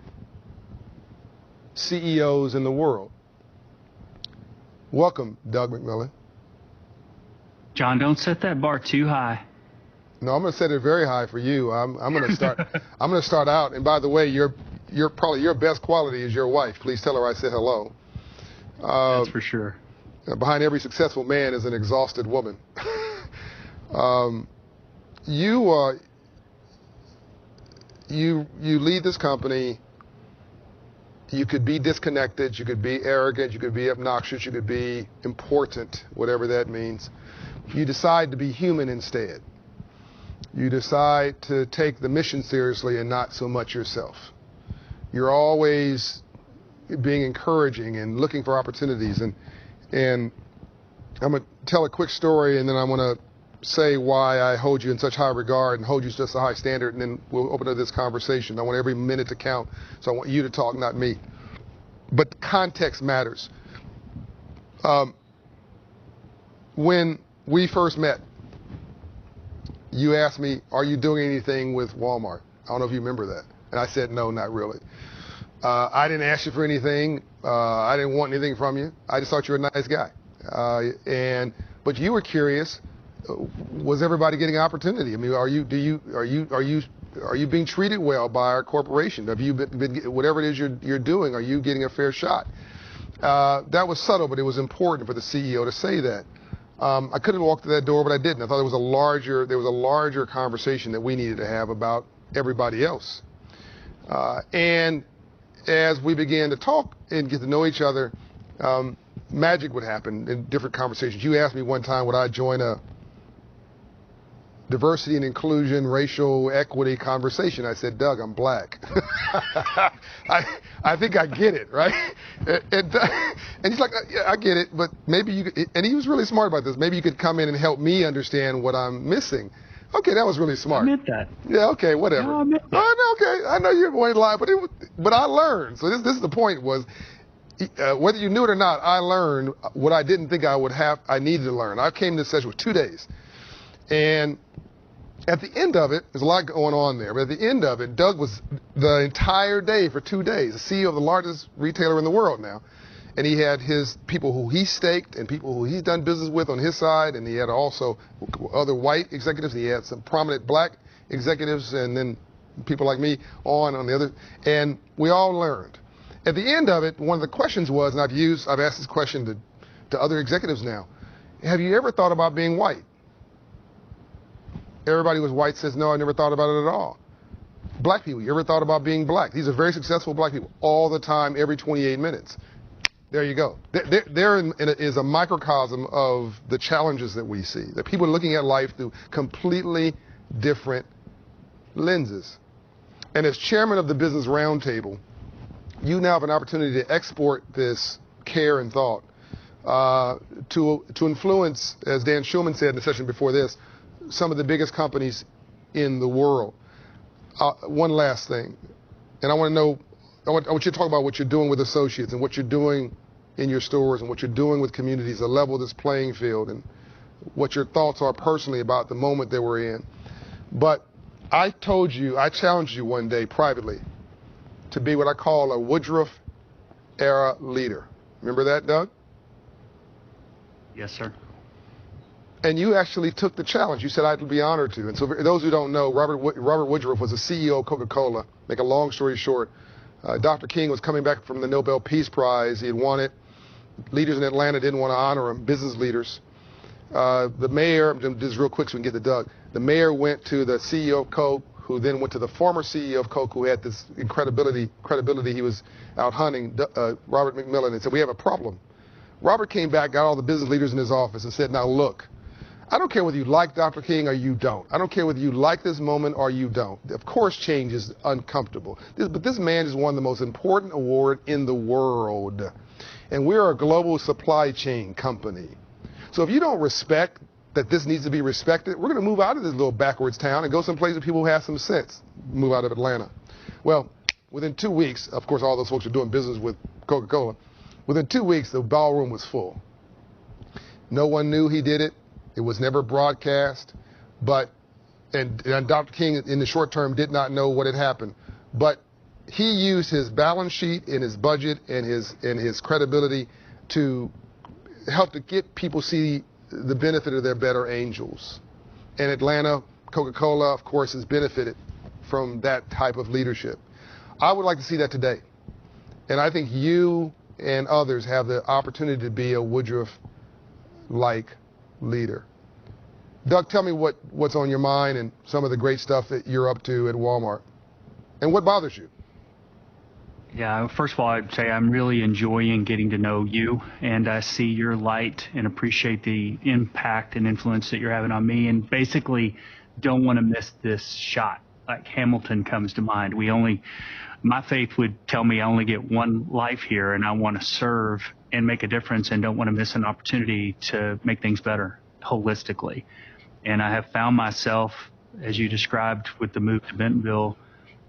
CEOs in the world. Welcome, Doug McMillion. John, don't set that bar too high. No, I'm going to set it very high for you. I'm going to start. I'm going to start out. And by the way, probably your best quality is your wife. Please tell her I said hello. That's for sure. Behind every successful man is an exhausted woman. You lead this company. You could be disconnected, you could be arrogant, you could be obnoxious, you could be important, whatever that means. You decide to be human instead. You decide to take the mission seriously and not so much yourself. You're always being encouraging and looking for opportunities. And I'm going to tell a quick story, and then I want to say why I hold you in such high regard and hold you to such a high standard, and then we'll open up this conversation. I want every minute to count, so I want you to talk, not me. But context matters. When we first met, you asked me, are you doing anything with Walmart? I don't know if you remember that. And I said, no, not really. I didn't ask you for anything. I didn't want anything from you. I just thought you were a nice guy. But you were curious. Was everybody getting opportunity? I mean, are you being treated well by our corporation? Have you been whatever it is you're doing? Are you getting a fair shot? That was subtle, but it was important for the CEO to say that. I could have walked through that door, but I didn't. I thought there was a larger conversation that we needed to have about everybody else. And as we began to talk and get to know each other, magic would happen in different conversations. You asked me one time, would I join a diversity and inclusion, racial equity conversation? I said, Doug, I'm black. I think I get it, right? And he's like, yeah, I get it, but maybe you could, and he was really smart about this. Maybe you could come in and help me understand what I'm missing. Okay, that was really smart. I meant that. Yeah, okay, whatever. No, I meant that. Oh, no, okay, I know you're going to lie, but I learned. So this is the point was, whether you knew it or not, I learned what I didn't think I needed to learn. I came to this session with 2 days. And at the end of it, there's a lot going on there, but at the end of it, Doug was the entire day for 2 days, the CEO of the largest retailer in the world now. And he had his people who he staked and people who he's done business with on his side, and he had also other white executives, and he had some prominent black executives, and then people like me on the other, and we all learned. At the end of it, one of the questions was, and I've asked this question to other executives now, have you ever thought about being white? Everybody who was white says, no, I never thought about it at all. Black people, you ever thought about being black? These are very successful black people all the time, every 28 minutes. There you go. There is a microcosm of the challenges that we see, that people are looking at life through completely different lenses. And as chairman of the Business Roundtable, you now have an opportunity to export this care and thought to influence, as Dan Schulman said in the session before this, some of the biggest companies in the world. One last thing, and I want you to talk about what you're doing with associates and what you're doing in your stores and what you're doing with communities to level this playing field and what your thoughts are personally about the moment that we're in. But I challenged you one day privately to be what I call a Woodruff era leader. Remember that, Doug? Yes, sir. And you actually took the challenge. You said I'd be honored to. And so for those who don't know, Robert Woodruff was the CEO of Coca-Cola. Make a long story short, Dr. King was coming back from the Nobel Peace Prize. He had won it. Leaders in Atlanta didn't want to honor him, business leaders. The mayor, just real quick so we can get to Doug, the mayor went to the CEO of Coke, who then went to the former CEO of Coke, who had this credibility. He was out hunting, Robert McMillion, and said, we have a problem. Robert came back, got all the business leaders in his office and said, now look, I don't care whether you like Dr. King or you don't. I don't care whether you like this moment or you don't. Of course, change is uncomfortable. But this man has won the most important award in the world. And we're a global supply chain company. So if you don't respect that this needs to be respected, we're going to move out of this little backwards town and go someplace where people who have some sense. Move out of Atlanta. Well, within 2 weeks, of course, all those folks are doing business with Coca-Cola. Within 2 weeks, the ballroom was full. No one knew he did it. It was never broadcast, and Dr. King in the short term did not know what had happened. But he used his balance sheet and his budget and his credibility to help to get people see the benefit of their better angels. And Atlanta, Coca-Cola, of course, has benefited from that type of leadership. I would like to see that today. And I think you and others have the opportunity to be a Woodruff-like leader. Doug, tell me what's on your mind and some of the great stuff that you're up to at Walmart. And what bothers you? Yeah, first of all, I'd say I'm really enjoying getting to know you, and I see your light and appreciate the impact and influence that you're having on me, and basically don't want to miss this shot. Like Hamilton comes to mind. My faith would tell me I only get one life here, and I want to serve and make a difference and don't want to miss an opportunity to make things better holistically. And I have found myself, as you described with the move to Bentonville,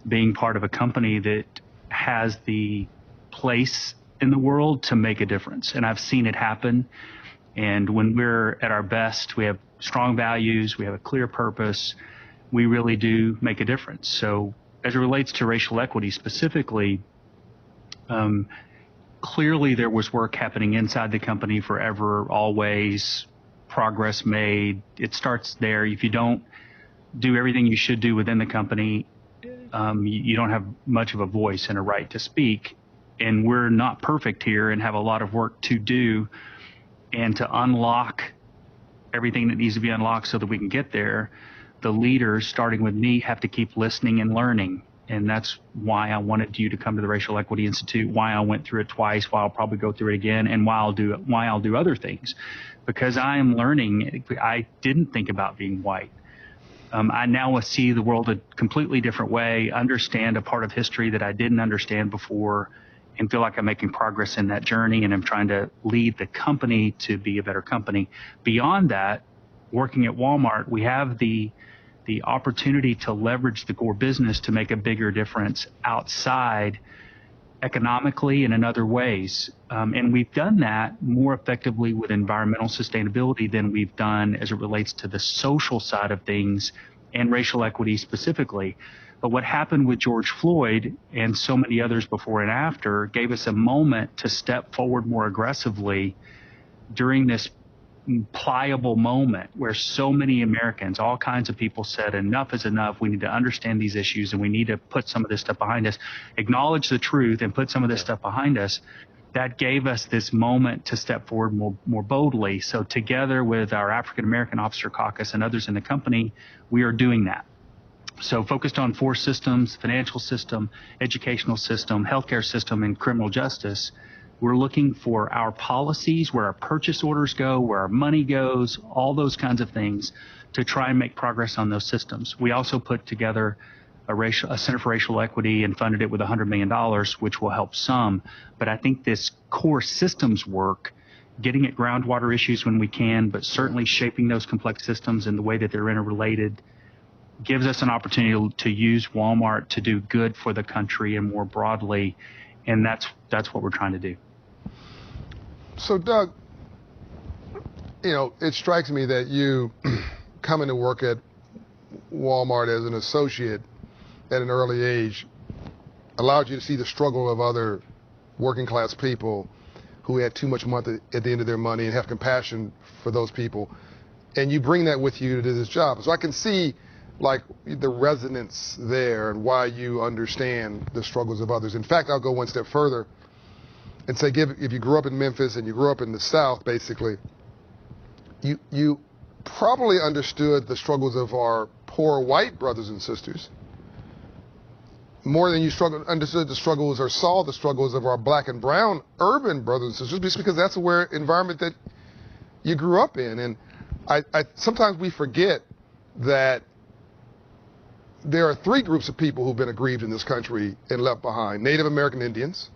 being part of a company that has the place in the world to make a difference. And I've seen it happen. And when we're at our best, we have strong values, we have a clear purpose, we really do make a difference. So as it relates to racial equity specifically, clearly there was work happening inside the company forever, always, progress made. It starts there. If you don't do everything you should do within the company, you don't have much of a voice and a right to speak. And we're not perfect here and have a lot of work to do. And to unlock everything that needs to be unlocked so that we can get there, the leaders, starting with me, have to keep listening and learning And that's why I wanted you to come to the Racial Equity Institute, why I went through it twice, why I'll probably go through it again, and why I'll do other things. Because I am learning. I didn't think about being white. I now see the world a completely different way, understand a part of history that I didn't understand before, and feel like I'm making progress in that journey, and I'm trying to lead the company to be a better company. Beyond that, working at Walmart, we have the opportunity to leverage the core business to make a bigger difference outside economically and in other ways. And we've done that more effectively with environmental sustainability than we've done as it relates to the social side of things and racial equity specifically. But what happened with George Floyd and so many others before and after gave us a moment to step forward more aggressively during this pliable moment where so many Americans, all kinds of people said enough is enough. We need to understand these issues and we need to put some of this stuff behind us, acknowledge the truth and put some of this stuff behind us. That gave us this moment to step forward more boldly. So together with our African American Officer Caucus and others in the company, we are doing that. So focused on 4 systems: financial system, educational system, healthcare system, and criminal justice. We're looking for our policies, where our purchase orders go, where our money goes, all those kinds of things, to try and make progress on those systems. We also put together a Center for Racial Equity and funded it with $100 million, which will help some. But I think this core systems work, getting at groundwater issues when we can, but certainly shaping those complex systems in the way that they're interrelated, gives us an opportunity to use Walmart to do good for the country and more broadly. And that's what we're trying to do. So, Doug, it strikes me that you coming to work at Walmart as an associate at an early age allowed you to see the struggle of other working class people who had too much money at the end of their money and have compassion for those people. And you bring that with you to this job. So I can see like the resonance there and why you understand the struggles of others. In fact, I'll go one step further and say, if you grew up in Memphis and you grew up in the South, basically, you probably understood the struggles of our poor white brothers and sisters more than you understood the struggles or saw the struggles of our black and brown urban brothers and sisters, just because that's the environment that you grew up in. And I sometimes we forget that there are 3 groups of people who've been aggrieved in this country and left behind: Native American Indians,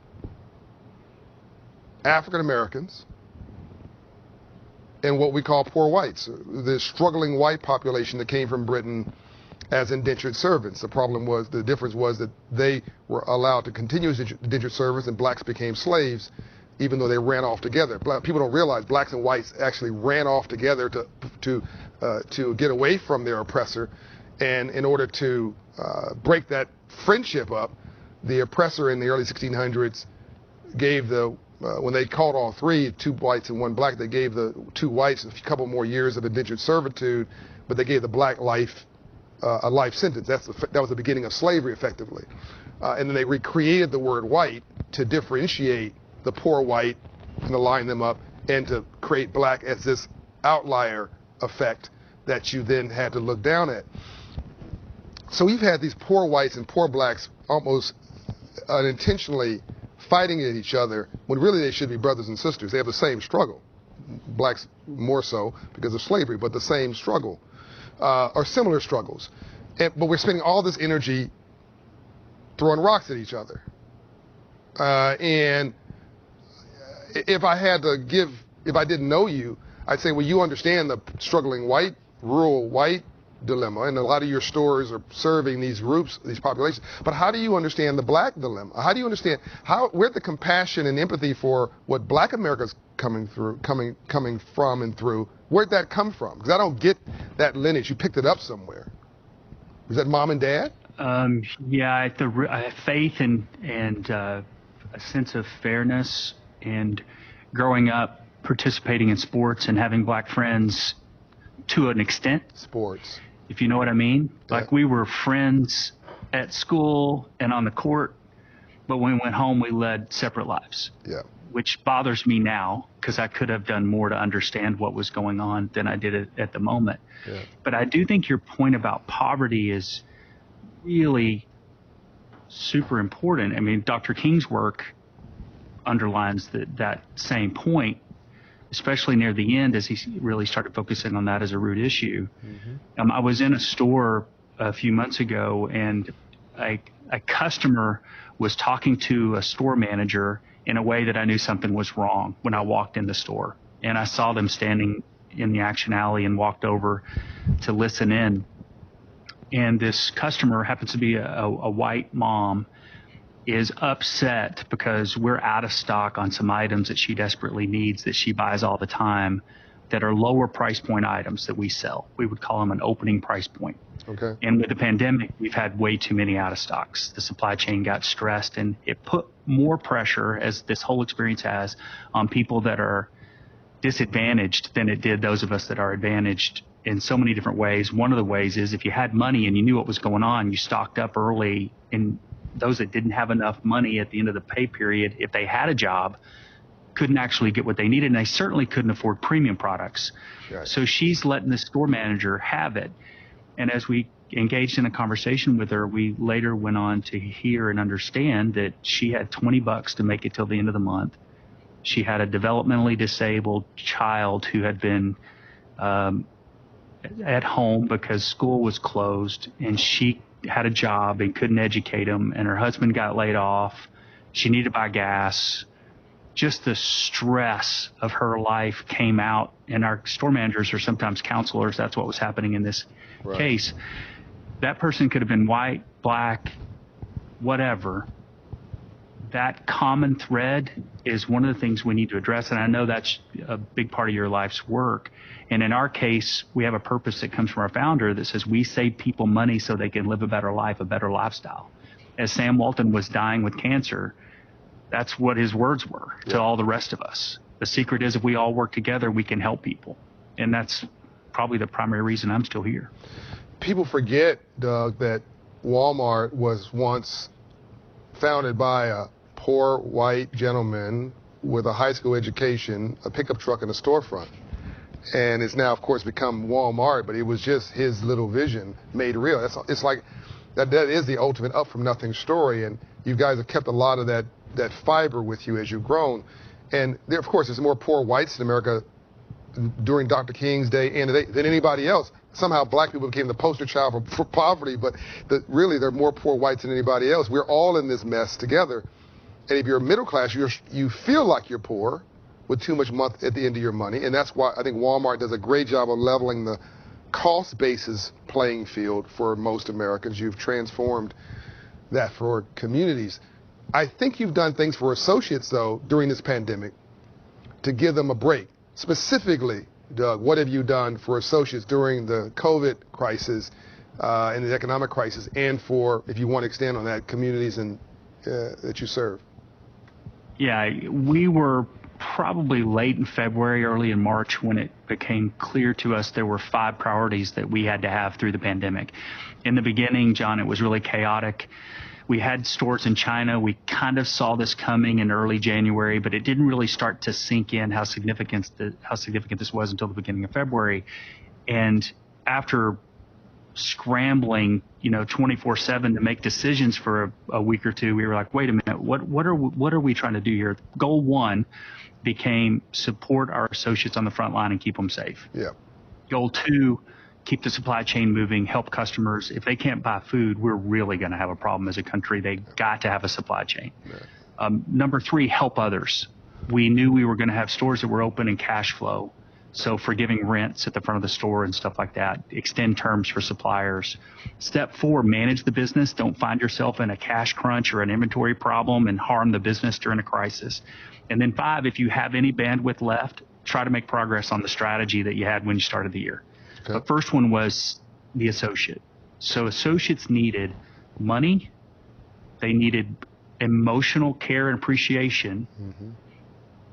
African Americans, and what we call poor whites, the struggling white population that came from Britain as indentured servants. The difference was that they were allowed to continue as indentured servants and blacks became slaves, even though they ran off together. People don't realize blacks and whites actually ran off together to get away from their oppressor. And in order to break that friendship up, the oppressor in the early 1600s gave when they caught all 3, 2 whites and 1 black, they gave the 2 whites a couple more years of indentured servitude, but they gave the black a life sentence. That was the beginning of slavery, effectively. And then they recreated the word white to differentiate the poor white and align them up and to create black as this outlier effect that you then had to look down at. So we've had these poor whites and poor blacks almost unintentionally fighting at each other when really they should be brothers and sisters. They have the same struggle. Blacks more so because of slavery, but the same struggle or similar struggles. But we're spending all this energy throwing rocks at each other. And if I didn't know you, I'd say, well, you understand the struggling white, rural white dilemma, and a lot of your stores are serving these groups, these populations. But how do you understand the black dilemma? How do you understand where the compassion and empathy for what black America's coming from and through? Where'd that come from? Because I don't get that lineage. You picked it up somewhere. Was that mom and dad? Faith and a sense of fairness, and growing up participating in sports and having black friends to an extent. Sports. If you know what I mean. Yeah. Like, we were friends at school and on the court, but when we went home, we led separate lives. Yeah. Which bothers me now, because I could have done more to understand what was going on than I did at the moment. Yeah. But I do think your point about poverty is really super important. I mean, Dr. King's work underlines that same point, especially near the end as he really started focusing on that as a root issue. I was in a store a few months ago, and a customer was talking to a store manager in a way that I knew something was wrong when I walked in the store. And I saw them standing in the action alley and walked over to listen in. And this customer happens to be a white mom, is upset because we're out of stock on some items that she desperately needs, that she buys all the time, that are lower price point items that we sell. We would call them an opening price point. Okay. And with the pandemic, we've had way too many out of stocks. The supply chain got stressed, and it put more pressure, as this whole experience has, on people that are disadvantaged than it did those of us that are advantaged in so many different ways. One of the ways is if you had money and you knew what was going on, you stocked up early. And those that didn't have enough money at the end of the pay period, if they had a job, couldn't actually get what they needed, and they certainly couldn't afford premium products. Right. So she's letting the store manager have it. And as we engaged in a conversation with her, we later went on to hear and understand that she had $20 to make it till the end of the month. She had a developmentally disabled child who had been at home because school was closed, and she had a job and couldn't educate him, and her husband got laid off. She needed to buy gas. Just the stress of her life came out, and our store managers are sometimes counselors. That's what was happening in this case. That person could have been white, black, whatever. That common thread is one of the things we need to address, and I know that's a big part of your life's work. And in our case, we have a purpose that comes from our founder that says we save people money so they can live a better life, a better lifestyle. As Sam Walton was dying with cancer, that's what his words were to all the rest of us. The secret is if we all work together, we can help people. And that's probably the primary reason I'm still here. People forget, Doug, that Walmart was once founded by a poor white gentleman with a high school education, a pickup truck, and a storefront. And it's now, of course, become Walmart, but it was just his little vision made real. It's like that is the ultimate up from nothing story. And you guys have kept a lot of that fiber with you as you've grown. And there, of course, there's more poor whites in America during Dr. King's day and today than anybody else. Somehow black people became the poster child for poverty, but really there are more poor whites than anybody else. We're all in this mess together. And if you're middle class, you feel like you're poor with too much month at the end of your money. And that's why I think Walmart does a great job of leveling the cost basis playing field for most Americans. You've transformed that for communities. I think you've done things for associates, though, during this pandemic to give them a break. Specifically, Doug, what have you done for associates during the COVID crisis and the economic crisis, and for, if you want to extend on that, communities that you serve? Yeah, we were probably late in February, early in March, when it became clear to us there were 5 priorities that we had to have through the pandemic. In the beginning, John, it was really chaotic. We had stores in China. We kind of saw this coming in early January, but it didn't really start to sink in how significant this was until the beginning of February. And after scrambling, 24/7 to make decisions for a week or two, we were like, wait a minute, what are we trying to do here? Goal 1 became support our associates on the front line and keep them safe. Yeah. Goal 2, keep the supply chain moving, help customers. If they can't buy food, we're really going to have a problem as a country. They got to have a supply chain. Yeah. Number 3, help others. We knew we were going to have stores that were open and cash flow. So forgiving rents at the front of the store and stuff like that, extend terms for suppliers. Step 4, manage the business. Don't find yourself in a cash crunch or an inventory problem and harm the business during a crisis. And then 5, if you have any bandwidth left, try to make progress on the strategy that you had when you started the year. Okay. The first one was the associate. So associates needed money. They needed emotional care and appreciation. Mm-hmm.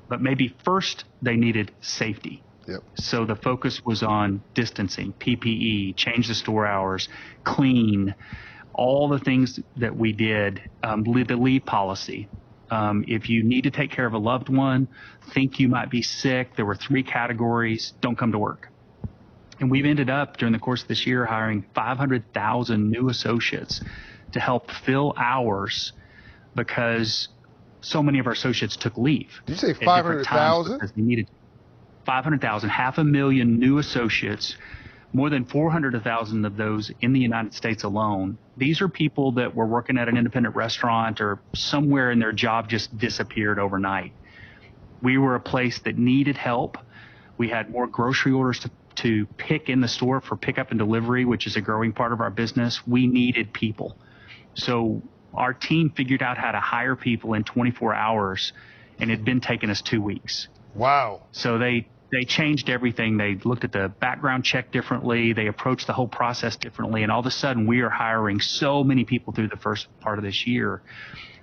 But maybe first they needed safety. Yep. So the focus was on distancing, PPE, change the store hours, clean, all the things that we did, the leave policy. If you need to take care of a loved one, think you might be sick, there were 3 categories, don't come to work. And we've ended up during the course of this year hiring 500,000 new associates to help fill hours because so many of our associates took leave. Did you say at different times 500,000? because they needed 500,000, 500,000 new associates, more than 400,000 of those in the United States alone. These are people that were working at an independent restaurant or somewhere and their job just disappeared overnight. We were a place that needed help. We had more grocery orders to pick in the store for pickup and delivery, which is a growing part of our business. We needed people. So our team figured out how to hire people in 24 hours, and it had been taking us 2 weeks. Wow. So they changed everything. They looked at the background check differently. They approached the whole process differently. And all of a sudden, we are hiring so many people through the first part of this year.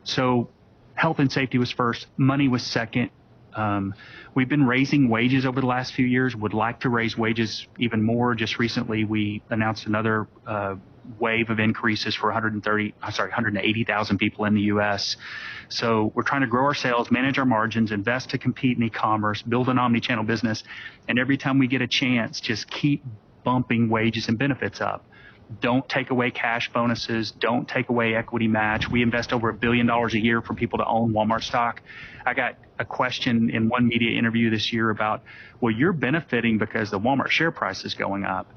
So health and safety was first. Money was second. We've been raising wages over the last few years, would like to raise wages even more. Just recently, we announced another wave of increases for 180,000 people in the U.S. So we're trying to grow our sales, manage our margins, invest to compete in e-commerce, build an omni-channel business. And every time we get a chance, just keep bumping wages and benefits up. Don't take away cash bonuses. Don't take away equity match. We invest over $1 billion a year for people to own Walmart stock. I got a question in one media interview this year about, well, you're benefiting because the Walmart share price is going up.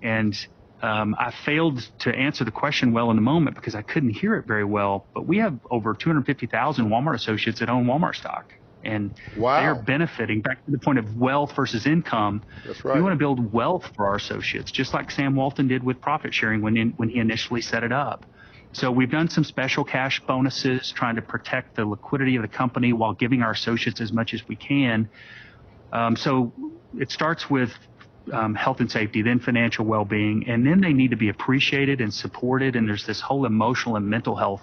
And I failed to answer the question well in the moment because I couldn't hear it very well. But we have over 250,000 Walmart associates that own Walmart stock. And Wow. they are benefiting. Back to the point of wealth versus income. That's right. We want to build wealth for our associates, just like Sam Walton did with profit sharing when he initially set it up. So we've done some special cash bonuses, trying to protect the liquidity of the company while giving our associates as much as we can. So it starts with health and safety, then financial well-being, and then they need to be appreciated and supported. And there's this whole emotional and mental health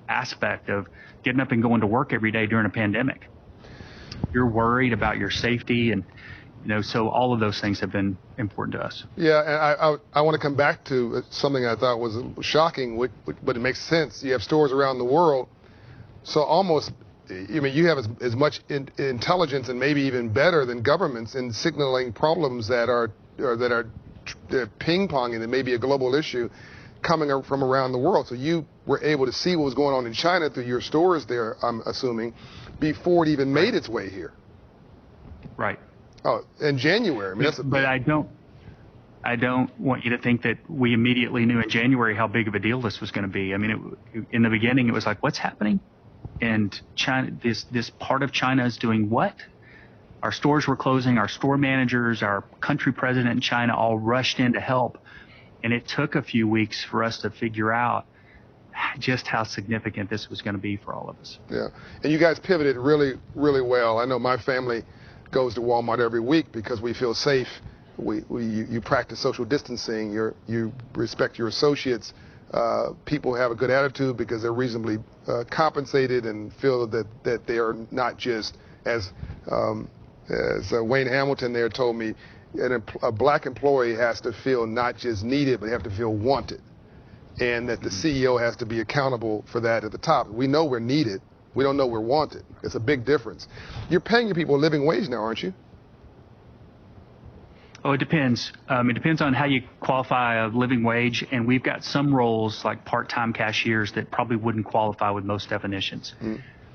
aspect of getting up and going to work every day during a pandemic. You're worried about your safety, and so all of those things have been important to us. Yeah, and I want to come back to something I thought was shocking, but it makes sense. You have stores around the world, so almost, you have as much intelligence and maybe even better than governments in signaling problems that are ping-ponging that may be a global issue coming from around the world. So you were able to see what was going on in China through your stores there, I'm assuming, before it even made its way here. Right. Oh, in January. But I don't want you to think that we immediately knew in January how big of a deal this was going to be. I mean, in the beginning, it was like, what's happening? And China, this part of China is doing what? Our stores were closing. Our store managers, our country president in China all rushed in to help. And it took a few weeks for us to figure out just how significant this was going to be for all of us. Yeah, and you guys pivoted really, really well. I know my family goes to Walmart every week because we feel safe. You practice social distancing. You respect your associates. People have a good attitude because they're reasonably compensated and feel that they are not just as Wayne Hamilton there told me. A black employee has to feel not just needed, but they have to feel wanted. And that the CEO has to be accountable for that at the top. We know we're needed. We don't know we're wanted. It's a big difference. You're paying your people a living wage now, aren't you? Oh, it depends. It depends on how you qualify a living wage. And we've got some roles like part-time cashiers that probably wouldn't qualify with most definitions.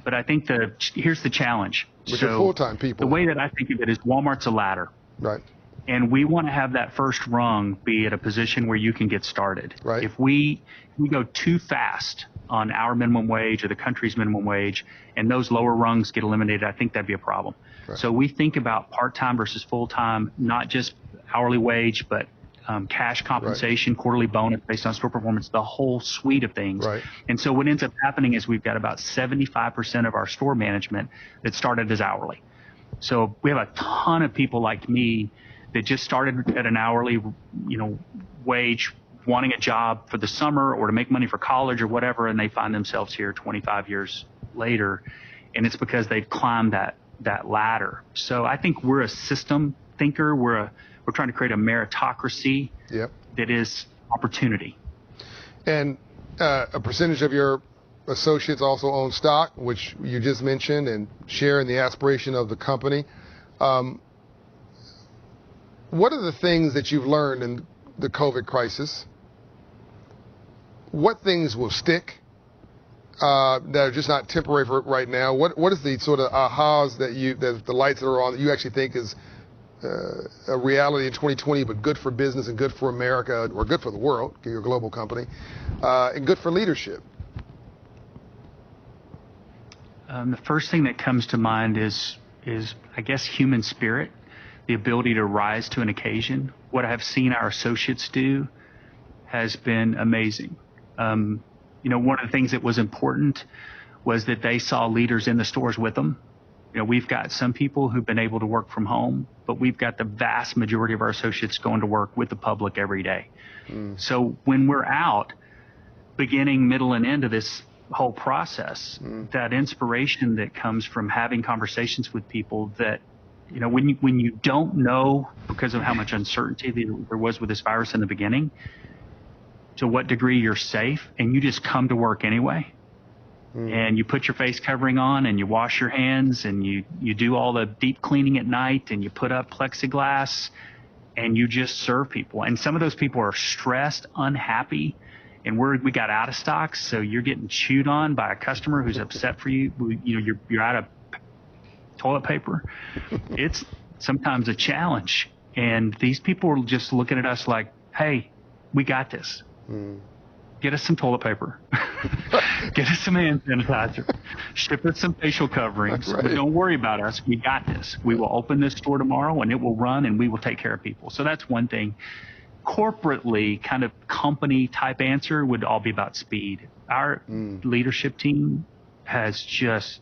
But I think here's the challenge. But you're full-time people. The way that I think of it is Walmart's a ladder. Right. And we want to have that first rung be at a position where you can get started. Right. If we go too fast on our minimum wage or the country's minimum wage and those lower rungs get eliminated, I think that'd be a problem. Right. So we think about part-time versus full-time, not just hourly wage, but cash compensation, right, quarterly bonus based on store performance, the whole suite of things. Right. And so what ends up happening is we've got about 75% of our store management that started as hourly. So we have a ton of people like me that just started at an hourly, wage, wanting a job for the summer or to make money for college or whatever, and they find themselves here 25 years later, and it's because they've climbed that ladder. So I think we're a system thinker. We're trying to create a meritocracy. Yep. That is opportunity. And a percentage of your associates also own stock, which you just mentioned, and share in the aspiration of the company. What are the things that you've learned in the COVID crisis what things will stick that are just not temporary for right now? What is the sort of ahas that the lights that are on that you actually think is a reality in 2020, but good for business and good for America, or good for the world, you're a global company, and good for leadership? The first thing that comes to mind is I guess human spirit, the ability to rise to an occasion. What I have seen our associates do has been amazing. One of the things that was important was that they saw leaders in the stores with them. We've got some people who've been able to work from home, but we've got the vast majority of our associates going to work with the public every day. So when we're out, beginning, middle, and end of this whole process, that inspiration that comes from having conversations with people that, when you don't know, because of how much uncertainty there was with this virus in the beginning, to what degree you're safe, and you just come to work anyway. And you put your face covering on, and you wash your hands, and you do all the deep cleaning at night, and you put up plexiglass, and you just serve people. And some of those people are stressed, unhappy, and we got out of stocks, so you're getting chewed on by a customer who's upset for you. You're out of toilet paper. It's sometimes a challenge, and these people are just looking at us like, "Hey, we got this. Get us some toilet paper. Get us some hand sanitizer. Ship us some facial coverings. Right. But don't worry about us. We got this. We will open this store tomorrow, and it will run, and we will take care of people." So that's one thing. Corporately, kind of company type answer would all be about speed. Our leadership team has just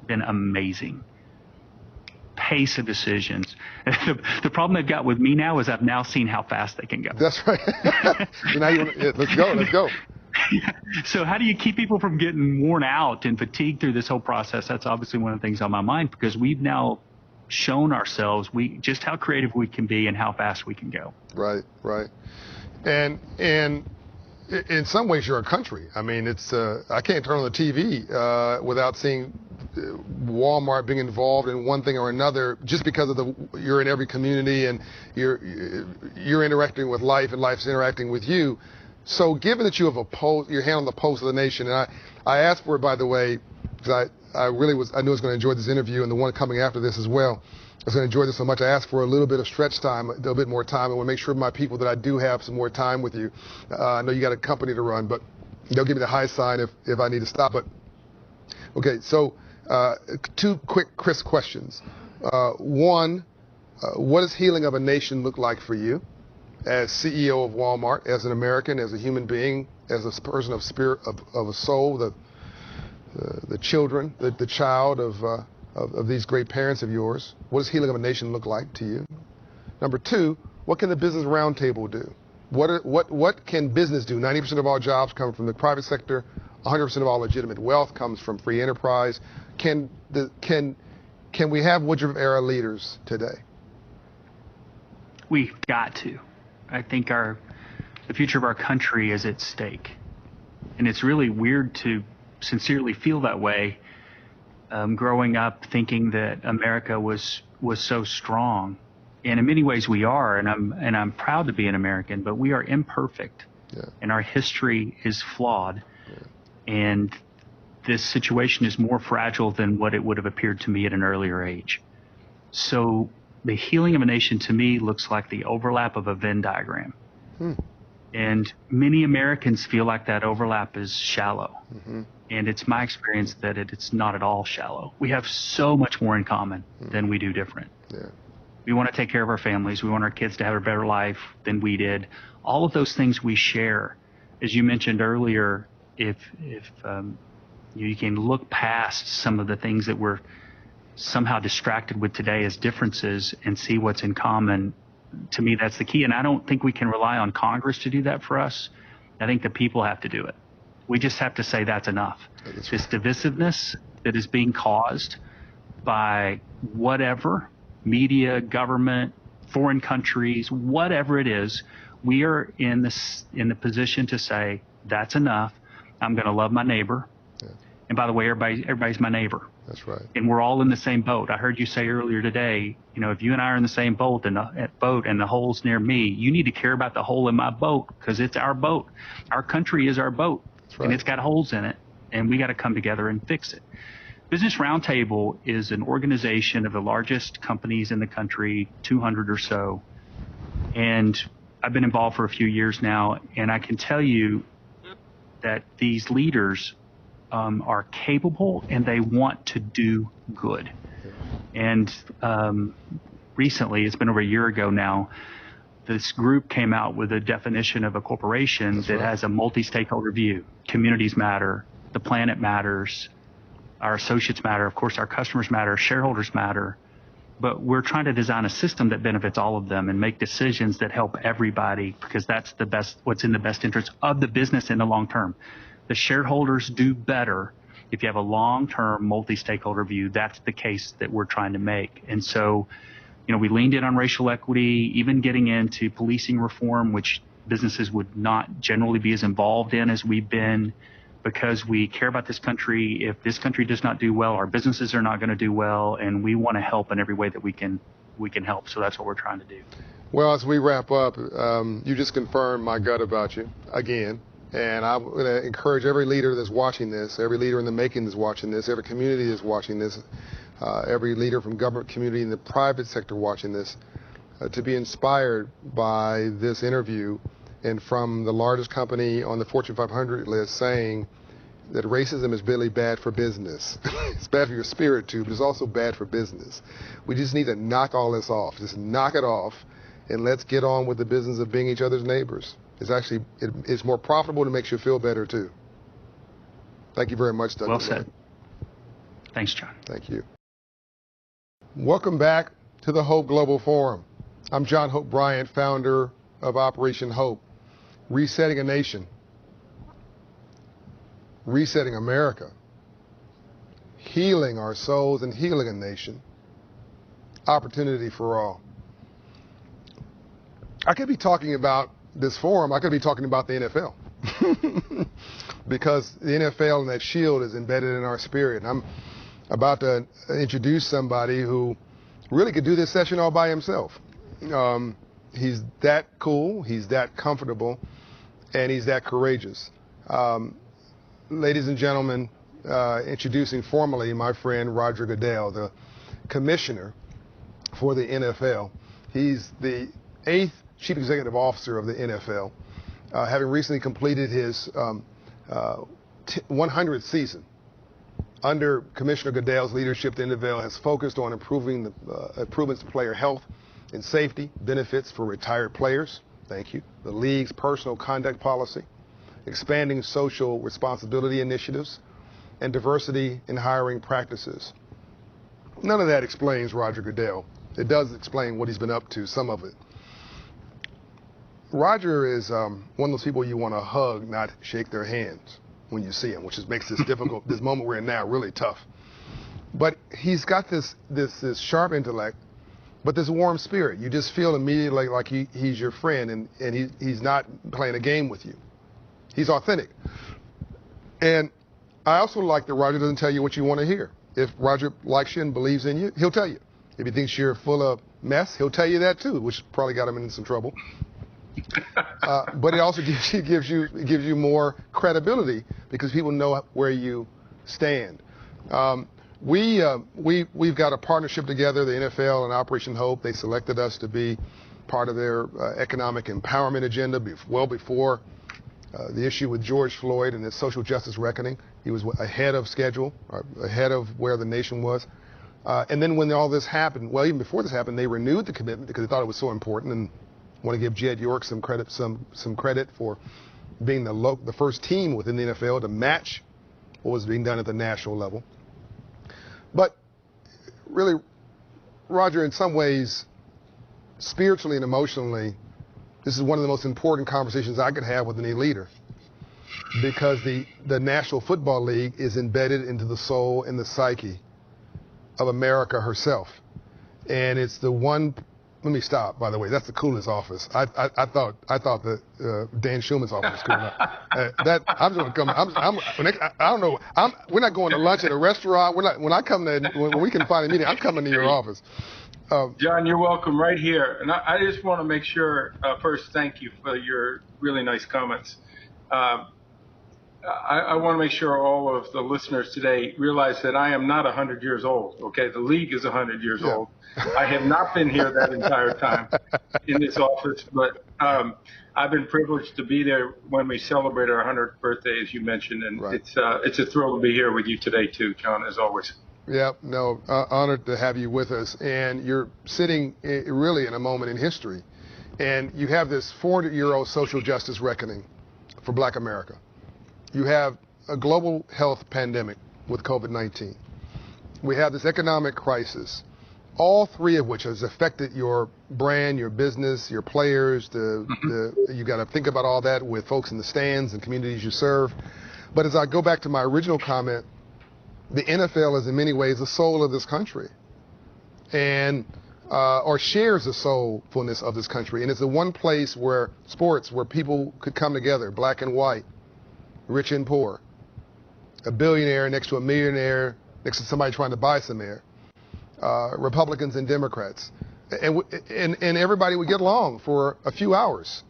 been amazing. Pace of decisions. The problem they've got with me now is I've now seen how fast they can go. That's right. So now let's go. So how do you keep people from getting worn out and fatigued through this whole process? That's obviously one of the things on my mind, because we've now shown ourselves just how creative we can be and how fast we can go. Right. And in some ways you're a country. I mean, it's I can't turn on the TV without seeing Walmart being involved in one thing or another, just because of you're in every community and you're interacting with life and life's interacting with you. So given that you have your hand on the pulse of the nation, and I asked for it, by the way, because I knew I was going to enjoy this interview, and the one coming after this as well. I was going to enjoy this so much. I asked for a little bit of stretch time, a little bit more time. I want to make sure my people that I do have some more time with you. I know you got a company to run, but they'll give me the high sign if I need to stop. But okay, so two quick, crisp questions. One, what does healing of a nation look like for you as CEO of Walmart, as an American, as a human being, as a person of spirit, of a soul, the children, the child of these great parents of yours? What does healing of a nation look like to you? Number two, what can the business roundtable do? What can business do? 90% of all jobs come from the private sector. 100% of all legitimate wealth comes from free enterprise. Can we have Woodruff era leaders today? We've got to. I think the future of our country is at stake, and it's really weird to sincerely feel that way. Growing up thinking that America was so strong, and in many ways we are, and I'm proud to be an American, but we are imperfect, and our history is flawed, and this situation is more fragile than what it would have appeared to me at an earlier age. So the healing of a nation to me looks like the overlap of a Venn diagram. And many Americans feel like that overlap is shallow. And it's my experience that it's not at all shallow. We have so much more in common than we do different. We want to take care of our families. We want our kids to have a better life than we did. All of those things we share. As you mentioned earlier, if you can look past some of the things that we're somehow distracted with today as differences and see what's in common, to me, that's the key. And I don't think we can rely on Congress to do that for us. I think the people have to do it. We just have to say that's enough. This divisiveness that is being caused by whatever, media, government, foreign countries, whatever it is, we are in the position to say, that's enough. I'm going to love my neighbor. And by the way, everybody's my neighbor. That's right. And we're all in the same boat. I heard you say earlier today, if you and I are in the same boat and the hole's near me, you need to care about the hole in my boat because it's our boat. Our country is our boat. That's right. And it's got holes in it, and we got to come together and fix it. Business Roundtable is an organization of the largest companies in the country, 200 or so. And I've been involved for a few years now, and I can tell you that these leaders are capable and they want to do good. And recently, it's been over a year ago now, this group came out with a definition of a corporation that has a multi-stakeholder view. Communities matter, the planet matters, our associates matter, of course our customers matter, shareholders matter, but we're trying to design a system that benefits all of them and make decisions that help everybody because that's what's in the best interest of the business in the long term. The shareholders do better if you have a long-term multi-stakeholder view. That's the case that we're trying to make. And so, we leaned in on racial equity, even getting into policing reform, which businesses would not generally be as involved in as we've been because we care about this country. If this country does not do well, our businesses are not going to do well, and we want to help in every way that we can help. So that's what we're trying to do. Well, as we wrap up, you just confirmed my gut about you again. And I'm going to encourage every leader that's watching this, every leader in the making that's watching this, every community that's watching this, every leader from government, community, and the private sector watching this, to be inspired by this interview and from the largest company on the Fortune 500 list saying that racism is really bad for business. It's bad for your spirit too, but it's also bad for business. We just need to knock all this off. Just knock it off, and let's get on with the business of being each other's neighbors. It's actually, it's more profitable and it makes you feel better too. Thank you very much, Doug. Well said. Thanks, John. Thank you. Welcome back to the Hope Global Forum. I'm John Hope Bryant, founder of Operation Hope, resetting a nation, resetting America, healing our souls and healing a nation, opportunity for all. I could be talking about this forum, I could be talking about the NFL because the NFL and that shield is embedded in our spirit. I'm about to introduce somebody who really could do this session all by himself. He's that cool, he's that comfortable, and he's that courageous. Ladies and gentlemen, introducing formally my friend Roger Goodell, the commissioner for the NFL. He's the 8th Chief Executive Officer of the NFL, having recently completed his 100th season. Under Commissioner Goodell's leadership, the NFL has focused on improving the improvements to player health and safety, benefits for retired players, thank you, the league's personal conduct policy, expanding social responsibility initiatives, and diversity in hiring practices. None of that explains Roger Goodell. It does explain what he's been up to, some of it. Roger is one of those people you want to hug, not shake their hands when you see him, which makes this difficult, this moment we're in now, really tough. But he's got this sharp intellect, but this warm spirit. You just feel immediately like he's your friend, and he's not playing a game with you. He's authentic. And I also like that Roger doesn't tell you what you want to hear. If Roger likes you and believes in you, he'll tell you. If he thinks you're full of mess, he'll tell you that too, which probably got him in some trouble. But it also gives you more credibility because people know where you stand. We've got a partnership together, the NFL and Operation Hope. They selected us to be part of their economic empowerment agenda well before the issue with George Floyd and his social justice reckoning. He was ahead of schedule, ahead of where the nation was. And then when all this happened, well, even before this happened, they renewed the commitment because they thought it was so important. And I want to give Jed York some credit for being the first team within the NFL to match what was being done at the national level. But really, Roger, in some ways, spiritually and emotionally, this is one of the most important conversations I could have with any leader, because the National Football League is embedded into the soul and the psyche of America herself. And it's the one Let me stop. By the way, that's the coolest office. I thought that Dan Schulman's office was cool enough. That I'm just gonna come. I don't know. We're not going to lunch at a restaurant. We're not. When I come there, when we can find a meeting, I'm coming to your office. John, you're welcome right here. And I just want to make sure, first, thank you for your really nice comments. I want to make sure all of the listeners today realize that I am not 100 years old, okay? The league is 100 years old. I have not been here that entire time in this office, but I've been privileged to be there when we celebrate our 100th birthday, as you mentioned, and Right. It's a thrill to be here with you today, too, John, as always. Yeah, no, honored to have you with us. And you're sitting really in a moment in history. And you have this 400-year-old social justice reckoning for Black America. You have a global health pandemic with COVID-19. We have this economic crisis, all three of which has affected your brand, your business, your players. You got to think about all that with folks in the stands and communities you serve. But as I go back to my original comment, the NFL is in many ways the soul of this country, and or shares the soulfulness of this country. And it's the one place where sports, where people could come together, black and white, rich and poor, a billionaire next to a millionaire, next to somebody trying to buy some air, Republicans and Democrats, and everybody would get along for a few hours,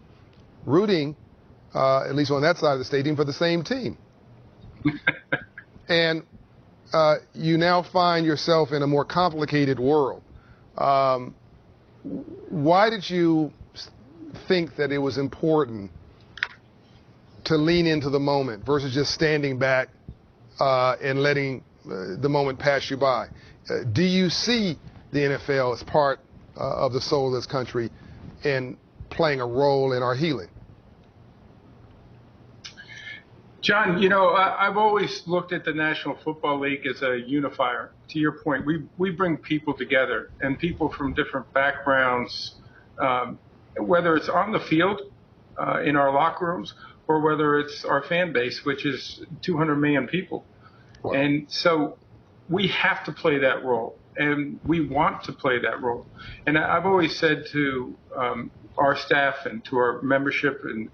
rooting, at least on that side of the stadium, for the same team. And you now find yourself in a more complicated world. Why did you think that it was important to lean into the moment versus just standing back and letting the moment pass you by? Do you see the NFL as part of the soul of this country and playing a role in our healing? John, I've always looked at the National Football League as a unifier. To your point, we bring people together, and people from different backgrounds, whether it's on the field, in our locker rooms, or whether it's our fan base, which is 200 million people. Wow. And so we have to play that role, and we want to play that role. And I've always said to our staff and to our membership and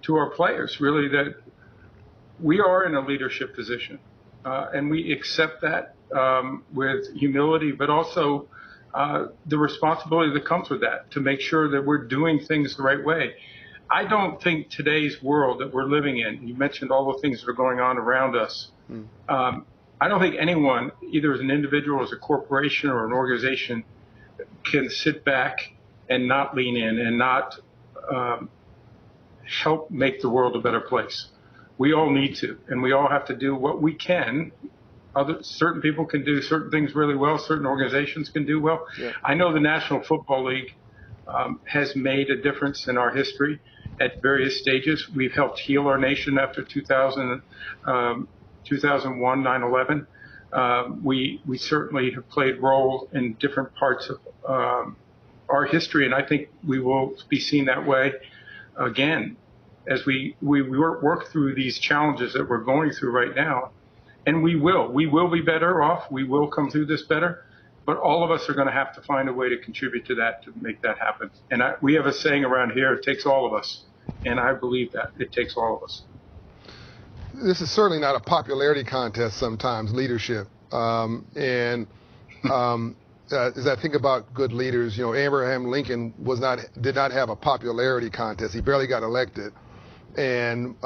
to our players, really, that we are in a leadership position, and we accept that with humility, but also the responsibility that comes with that, to make sure that we're doing things the right way. I don't think today's world that we're living in, you mentioned all the things that are going on around us, I don't think anyone, either as an individual, as a corporation, or an organization, can sit back and not lean in and not help make the world a better place. We all need to, and we all have to do what we can. Certain people can do certain things really well. Certain organizations can do well. Yeah. I know the National Football League has made a difference in our history at various stages. We've helped heal our nation after 2001, 9/11. We certainly have played roles in different parts of our history, and I think we will be seen that way again as we work through these challenges that we're going through right now. And we will be better off. We will come through this better. But all of us are going to have to find a way to contribute to that, to make that happen. And we have a saying around here, it takes all of us. And I believe that. It takes all of us. This is certainly not a popularity contest sometimes, leadership. As I think about good leaders, Abraham Lincoln did not have a popularity contest. He barely got elected. And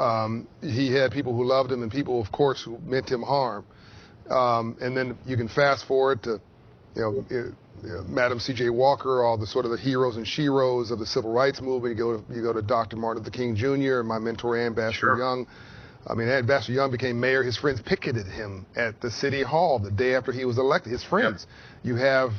he had people who loved him and people, of course, who meant him harm. And then you can fast forward to, Madam C.J. Walker, all the sort of the heroes and sheroes of the civil rights movement. You go to Dr. Martin Luther King Jr., my mentor, Ambassador Young. I mean, Ambassador Young became mayor. His friends picketed him at the city hall the day after he was elected. His friends. Yep. You have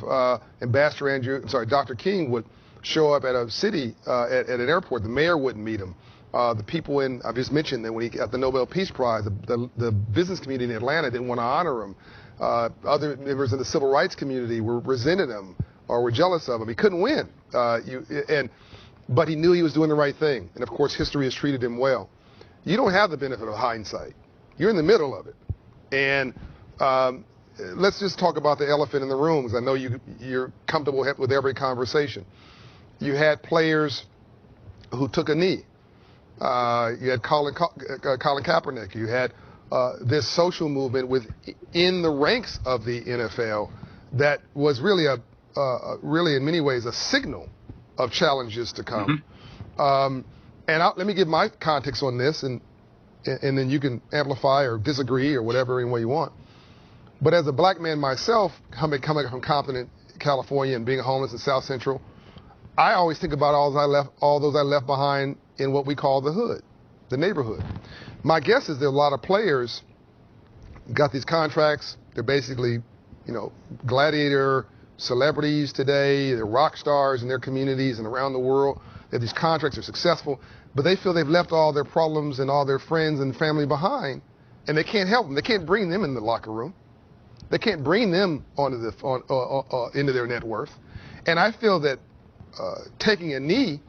Dr. King would show up at a city, at an airport. The mayor wouldn't meet him. The people I've just mentioned that when he got the Nobel Peace Prize, the business community in Atlanta didn't want to honor him. Other members of the civil rights community resented him or were jealous of him. He couldn't win. But he knew he was doing the right thing. And of course, history has treated him well. You don't have the benefit of hindsight. You're in the middle of it. And let's just talk about the elephant in the room, because I know you're comfortable with every conversation. You had players who took a knee. You had Colin Kaepernick. You had this social movement within the ranks of the NFL that was really really in many ways a signal of challenges to come. Let me give my context on this, and then you can amplify or disagree or whatever any way you want. But as a black man myself, coming from Compton, California, and being homeless in South Central, I always think about all those I left behind in what we call the hood, the neighborhood. My guess is there are a lot of players got these contracts. They're basically, gladiator celebrities today. They're rock stars in their communities and around the world. They have these contracts. They're successful, but they feel they've left all their problems and all their friends and family behind, and they can't help them. They can't bring them in the locker room. They can't bring them into their net worth. And I feel that taking a knee,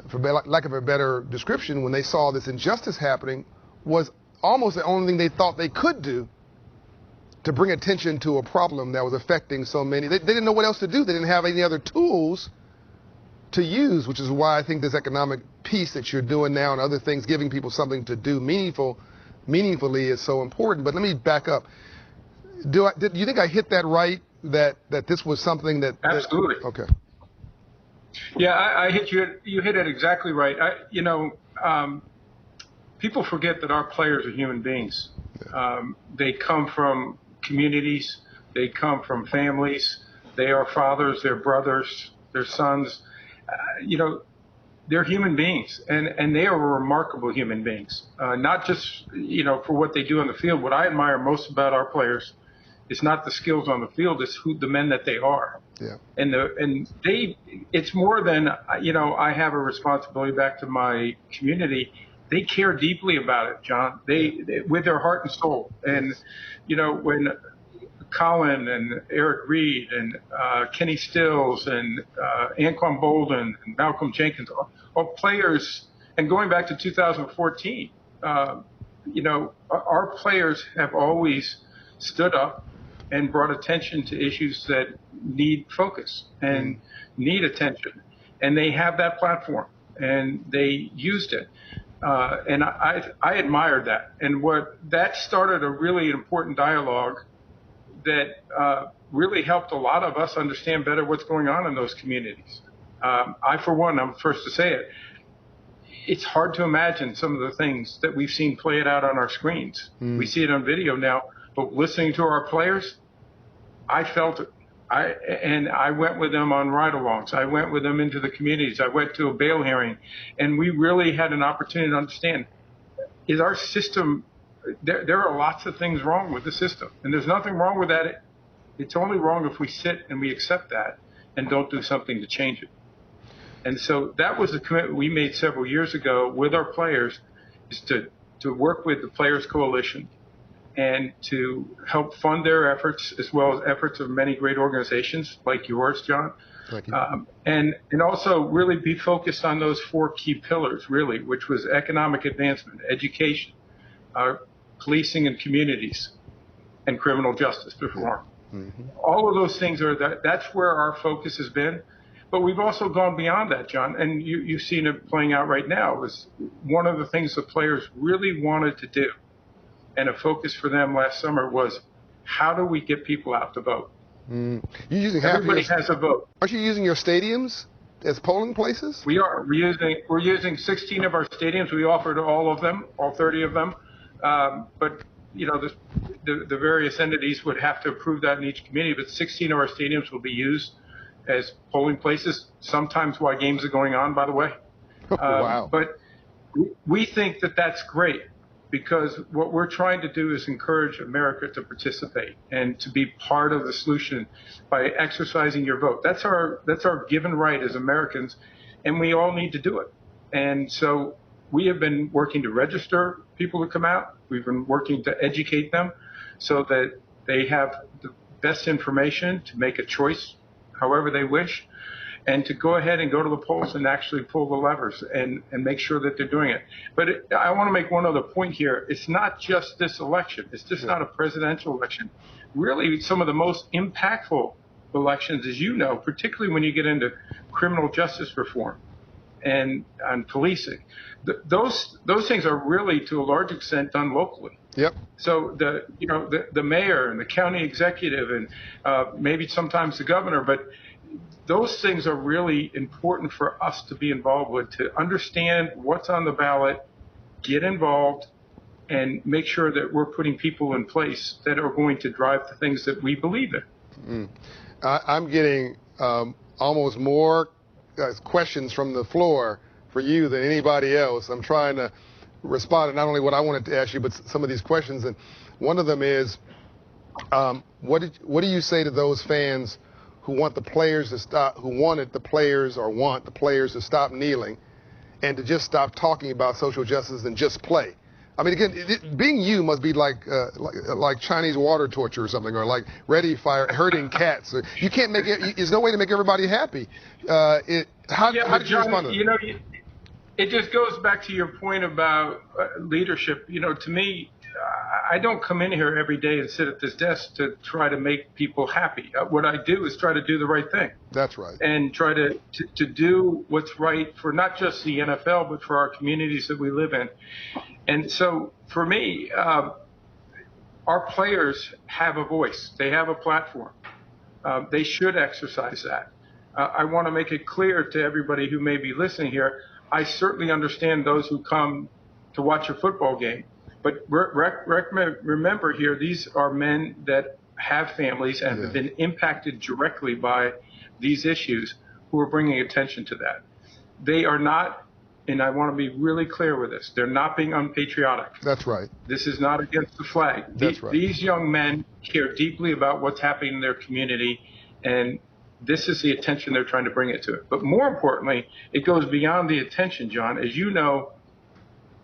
for lack of a better description, when they saw this injustice happening, was almost the only thing they thought they could do to bring attention to a problem that was affecting so many. They didn't know what else to do. They didn't have any other tools to use, which is why I think this economic piece that you're doing now and other things, giving people something to do meaningfully is so important. But let me back up. Do you think I hit that right, that this was something that... Absolutely. Okay. Yeah, I hit you. You hit it exactly right. People forget that our players are human beings. They come from communities. They come from families. They are fathers. They're brothers. They're sons. They're human beings, and they are remarkable human beings. Not just for what they do on the field. What I admire most about our players is not the skills on the field. It's the men that they are. Yeah. And it's more than, I have a responsibility back to my community. They care deeply about it, John. They with their heart and soul. And, when Colin and Eric Reed and Kenny Stills and Anquan Bolden and Malcolm Jenkins, all players, and going back to 2014, our players have always stood up and brought attention to issues that need focus and need attention. And they have that platform, and they used it. And I admired that. And that started a really important dialogue that really helped a lot of us understand better what's going on in those communities. I, for one, I'm the first to say it, it's hard to imagine some of the things that we've seen play it out on our screens. We see it on video now, but listening to our players, I felt it. I went with them on ride-alongs. I went with them into the communities. I went to a bail hearing, and we really had an opportunity to understand, is our system, there are lots of things wrong with the system, and there's nothing wrong with that. It's only wrong if we sit and we accept that and don't do something to change it. And so that was a commitment we made several years ago with our players, is to work with the Players Coalition and to help fund their efforts, as well as efforts of many great organizations like yours, John. Thank you. And also really be focused on those 4 key pillars, really, which was economic advancement, education, policing and communities, and criminal justice reform. All of those things that's where our focus has been. But we've also gone beyond that, John, and you've seen it playing out right now. It was one of the things the players really wanted to do. And a focus for them last summer was, how do we get people out to vote? Everybody has a vote. Aren't you using your stadiums as polling places? We are. We're using 16 of our stadiums. We offered all of them, all 30 of them. But the various entities would have to approve that in each community. But 16 of our stadiums will be used as polling places. Sometimes while games are going on, by the way. Wow. But we think that that's great, because what we're trying to do is encourage America to participate and to be part of the solution by exercising your vote. That's our given right as Americans, and we all need to do it. And so we have been working to register people to come out. We've been working to educate them so that they have the best information to make a choice however they wish, and to go ahead and go to the polls and actually pull the levers and make sure that they're doing it. But I want to make one other point here. It's not just this election. It's just not a presidential election. Really, some of the most impactful elections, as you know, particularly when you get into criminal justice reform and on policing. Those things are really, to a large extent, done locally. Yep. So the mayor and the county executive and maybe sometimes the governor, but those things are really important for us to be involved with, to understand what's on the ballot, get involved, and make sure that we're putting people in place that are going to drive the things that we believe in. I'm getting almost more questions from the floor for you than anybody else. I'm trying to respond to not only what I wanted to ask you, but some of these questions. And one of them is, what do you say to those fans who want the players to stop, who want the players to stop kneeling and to just stop talking about social justice and just play? I mean, again, being you must be like Chinese water torture or something, or like ready fire herding cats. You can't make it. There's no way to make everybody happy. How did you respond to that? It just goes back to your point about leadership. To me, I don't come in here every day and sit at this desk to try to make people happy. What I do is try to do the right thing. That's right. And try to do what's right for not just the NFL, but for our communities that we live in. And so for me, our players have a voice. They have a platform. They should exercise that. I want to make it clear to everybody who may be listening here, I certainly understand those who come to watch a football game. But remember here, these are men that have families and have been impacted directly by these issues who are bringing attention to that. They are not, and I want to be really clear with this, they're not being unpatriotic. That's right. This is not against the flag. That's right. These young men care deeply about what's happening in their community, and this is the attention they're trying to bring it to it. But more importantly, it goes beyond the attention, John. As you know,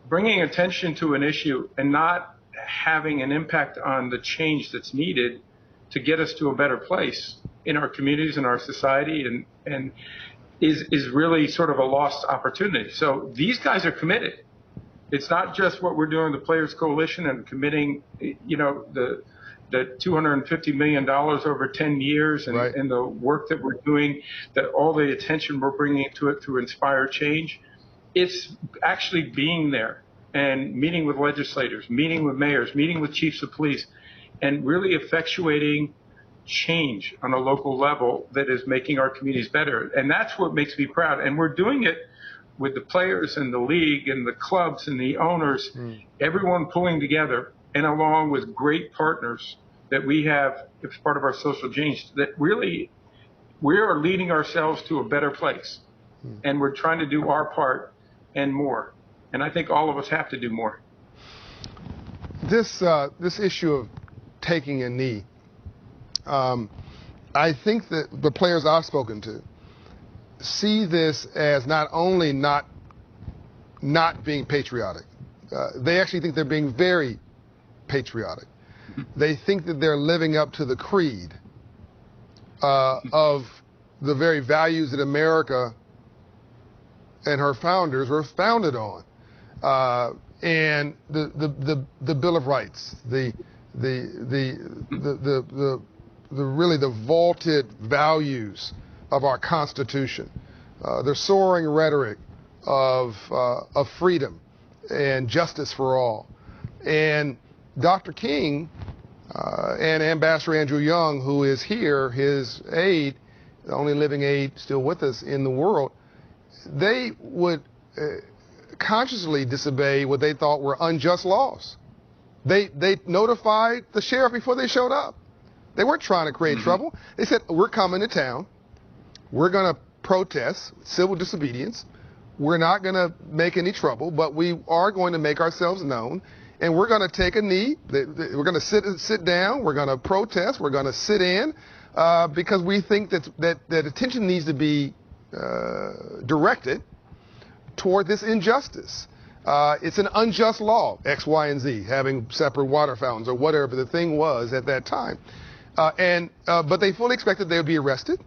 bringing attention to an issue and not having an impact on the change that's needed to get us to a better place in our communities and our society and is really sort of a lost opportunity. So these guys are committed. It's not just what we're doing, the Players Coalition, and committing, the $250 million over 10 years and, right. and the work that we're doing, that all the attention we're bringing to it to inspire change. It's actually being there and meeting with legislators, meeting with mayors, meeting with chiefs of police, and really effectuating change on a local level that is making our communities better. And that's what makes me proud. And we're doing it with the players and the league and the clubs and the owners, everyone pulling together, and along with great partners that we have as part of our social change, that really we are leading ourselves to a better place. And we're trying to do our part and more. And I think all of us have to do more. This issue of taking a knee, I think that the players I've spoken to see this as not only not being patriotic, they actually think they're being very patriotic. They think that they're living up to the creed of the very values that America and her founders were founded on, and the Bill of Rights, the really the vaulted values of our Constitution, the soaring rhetoric of freedom and justice for all. And Dr. King and Ambassador Andrew Young, who is here, his aide, the only living aide still with us in the world, they would consciously disobey what they thought were unjust laws. They notified the sheriff before they showed up. They weren't trying to create trouble. They said, we're coming to town. We're going to protest civil disobedience. We're not going to make any trouble, but we are going to make ourselves known. And we're going to take a knee. We're going to sit down. We're going to protest. We're going to sit in because we think that attention needs to be directed toward this injustice. It's an unjust law, X, Y, and Z, having separate water fountains or whatever the thing was at that time. But they fully expected they would be arrested.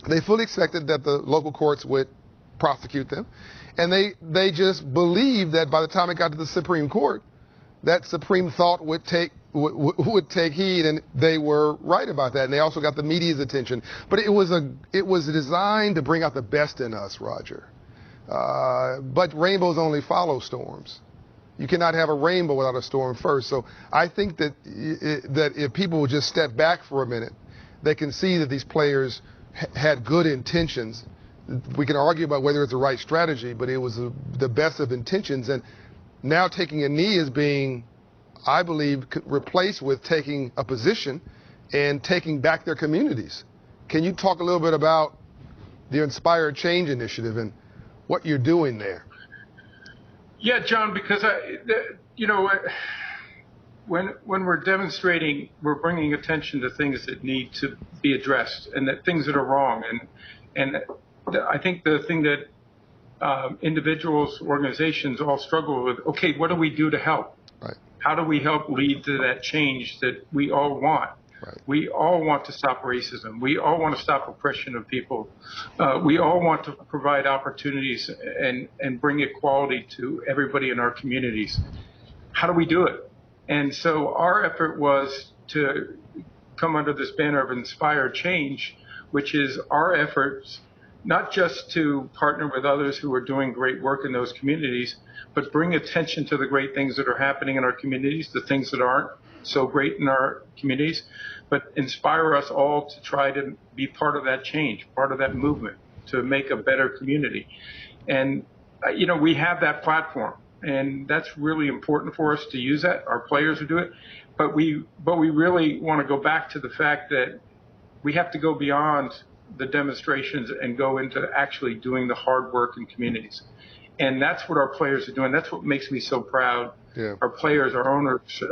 They fully expected that the local courts would prosecute them. And they just believed that by the time it got to the Supreme Court, that Supreme thought would take would take heed, and they were right about that. And they also got the media's attention. But it was designed to bring out the best in us, Roger. But rainbows only follow storms. You cannot have a rainbow without a storm first. So I think that if people would just step back for a minute, they can see that these players had good intentions. We can argue about whether it's the right strategy, but it was the best of intentions. And now taking a knee is being, I believe, replaced with taking a position and taking back their communities. Can you talk a little bit about the Inspired Change Initiative and what you're doing there? Yeah, John, because when we're demonstrating, we're bringing attention to things that need to be addressed and that things that are wrong. And I think the thing that individuals, organizations all struggle with, okay, what do we do to help? Right. How do we help lead to that change that we all want? Right. We all want to stop racism. We all want to stop oppression of people. We all want to provide opportunities and bring equality to everybody in our communities. How do we do it? And so our effort was to come under this banner of Inspired Change, which is our efforts not just to partner with others who are doing great work in those communities, but bring attention to the great things that are happening in our communities, the things that aren't so great in our communities, but inspire us all to try to be part of that change, part of that movement to make a better community. And, we have that platform, and that's really important for us to use that. Our players will do it, but we really want to go back to the fact that we have to go beyond the demonstrations and go into actually doing the hard work in communities. And that's what our players are doing. That's what makes me so proud. Yeah. Our players, our owners,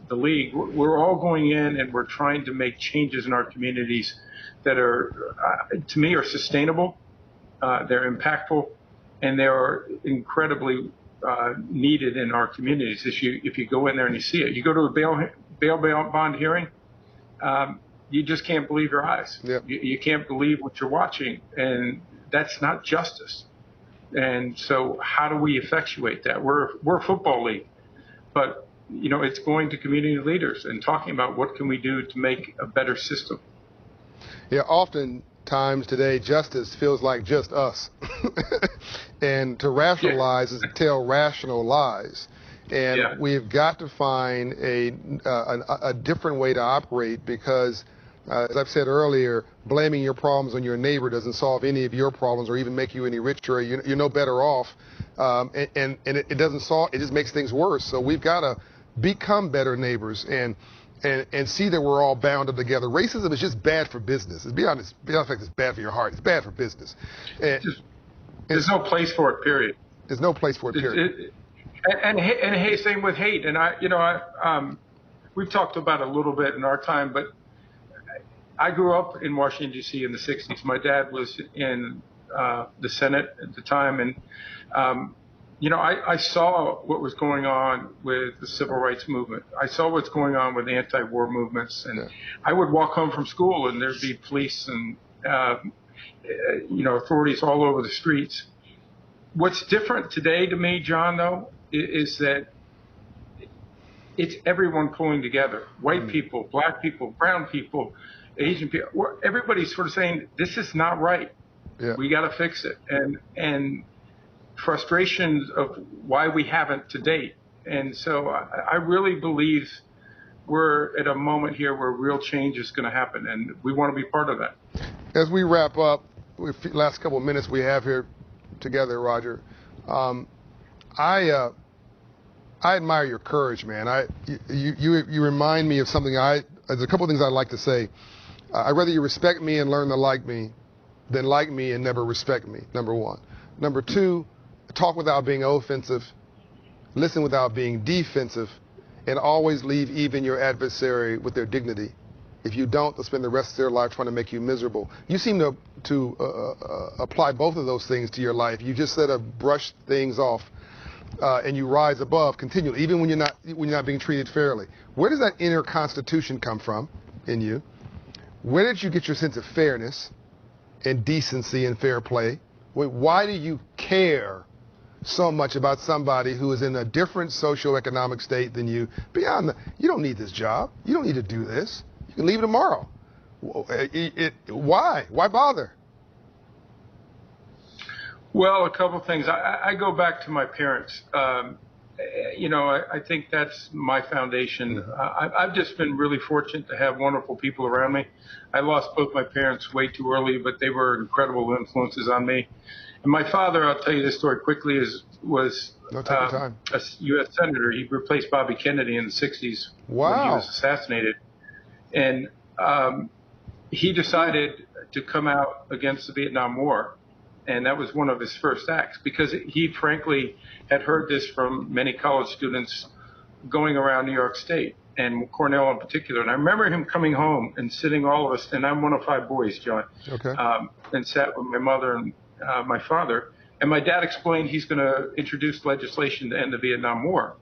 the league, we're all going in and we're trying to make changes in our communities that are, to me, are sustainable, they're impactful, and they are incredibly needed in our communities. If you go in there and you see it, you go to a bail bond hearing, you just can't believe your eyes. Yep. You can't believe what you're watching, and that's not justice. And so how do we effectuate that? We're a football league, but it's going to community leaders and talking about what can we do to make a better system. Yeah, oftentimes today justice feels like just us. And to rationalize is to tell rational lies. And we've got to find a different way to operate because, as I've said earlier, blaming your problems on your neighbor doesn't solve any of your problems or even make you any richer. You're no better off. And it doesn't solve, it just makes things worse. So we've got to become better neighbors and see that we're all bound up together. Racism is just bad for business. Be honest, it's bad for your heart. It's bad for business. There's no place for it, period. There's no place for it, period. And hey, same with hate. And we've talked about it a little bit in our time, but I grew up in Washington, D.C. in the 60s. My dad was in the Senate at the time. And, I saw what was going on with the civil rights movement. I saw what's going on with anti-war movements. And I would walk home from school and there'd be police and, authorities all over the streets. What's different today to me, John, though, is that it's everyone pulling together. White people, black people, brown people, Asian people. Everybody's sort of saying, this is not right. Yeah. We got to fix it. And frustrations of why we haven't to date. And so I really believe we're at a moment here where real change is going to happen, and we want to be part of that. As we wrap up, the last couple of minutes we have here together, Roger, I admire your courage, man. You remind me of something. There's a couple of things I'd like to say. I'd rather you respect me and learn to like me than like me and never respect me, number one. Number two, talk without being offensive, listen without being defensive, and always leave even your adversary with their dignity. If you don't, they'll spend the rest of their life trying to make you miserable. You seem to apply both of those things to your life. You just sort of brush things off, and you rise above continually, even when you're not being treated fairly. Where does that inner constitution come from in you? Where did you get your sense of fairness and decency and fair play? Why do you care so much about somebody who is in a different socioeconomic state than you? Beyond you don't need this job. You don't need to do this. You can leave tomorrow. Why? Why bother? Well, a couple things. I go back to my parents. I think that's my foundation. I've just been really fortunate to have wonderful people around me. I lost both my parents way too early, but they were incredible influences on me. And my father, I'll tell you this story quickly, was a U.S. Senator. He replaced Bobby Kennedy in the 60s when he was assassinated. And he decided to come out against the Vietnam War. And that was one of his first acts, because he frankly had heard this from many college students going around New York State, and Cornell in particular. And I remember him coming home and sitting all of us, and I'm one of 5 boys, John, and sat with my mother and my father. And my dad explained he's going to introduce legislation to end the Vietnam War.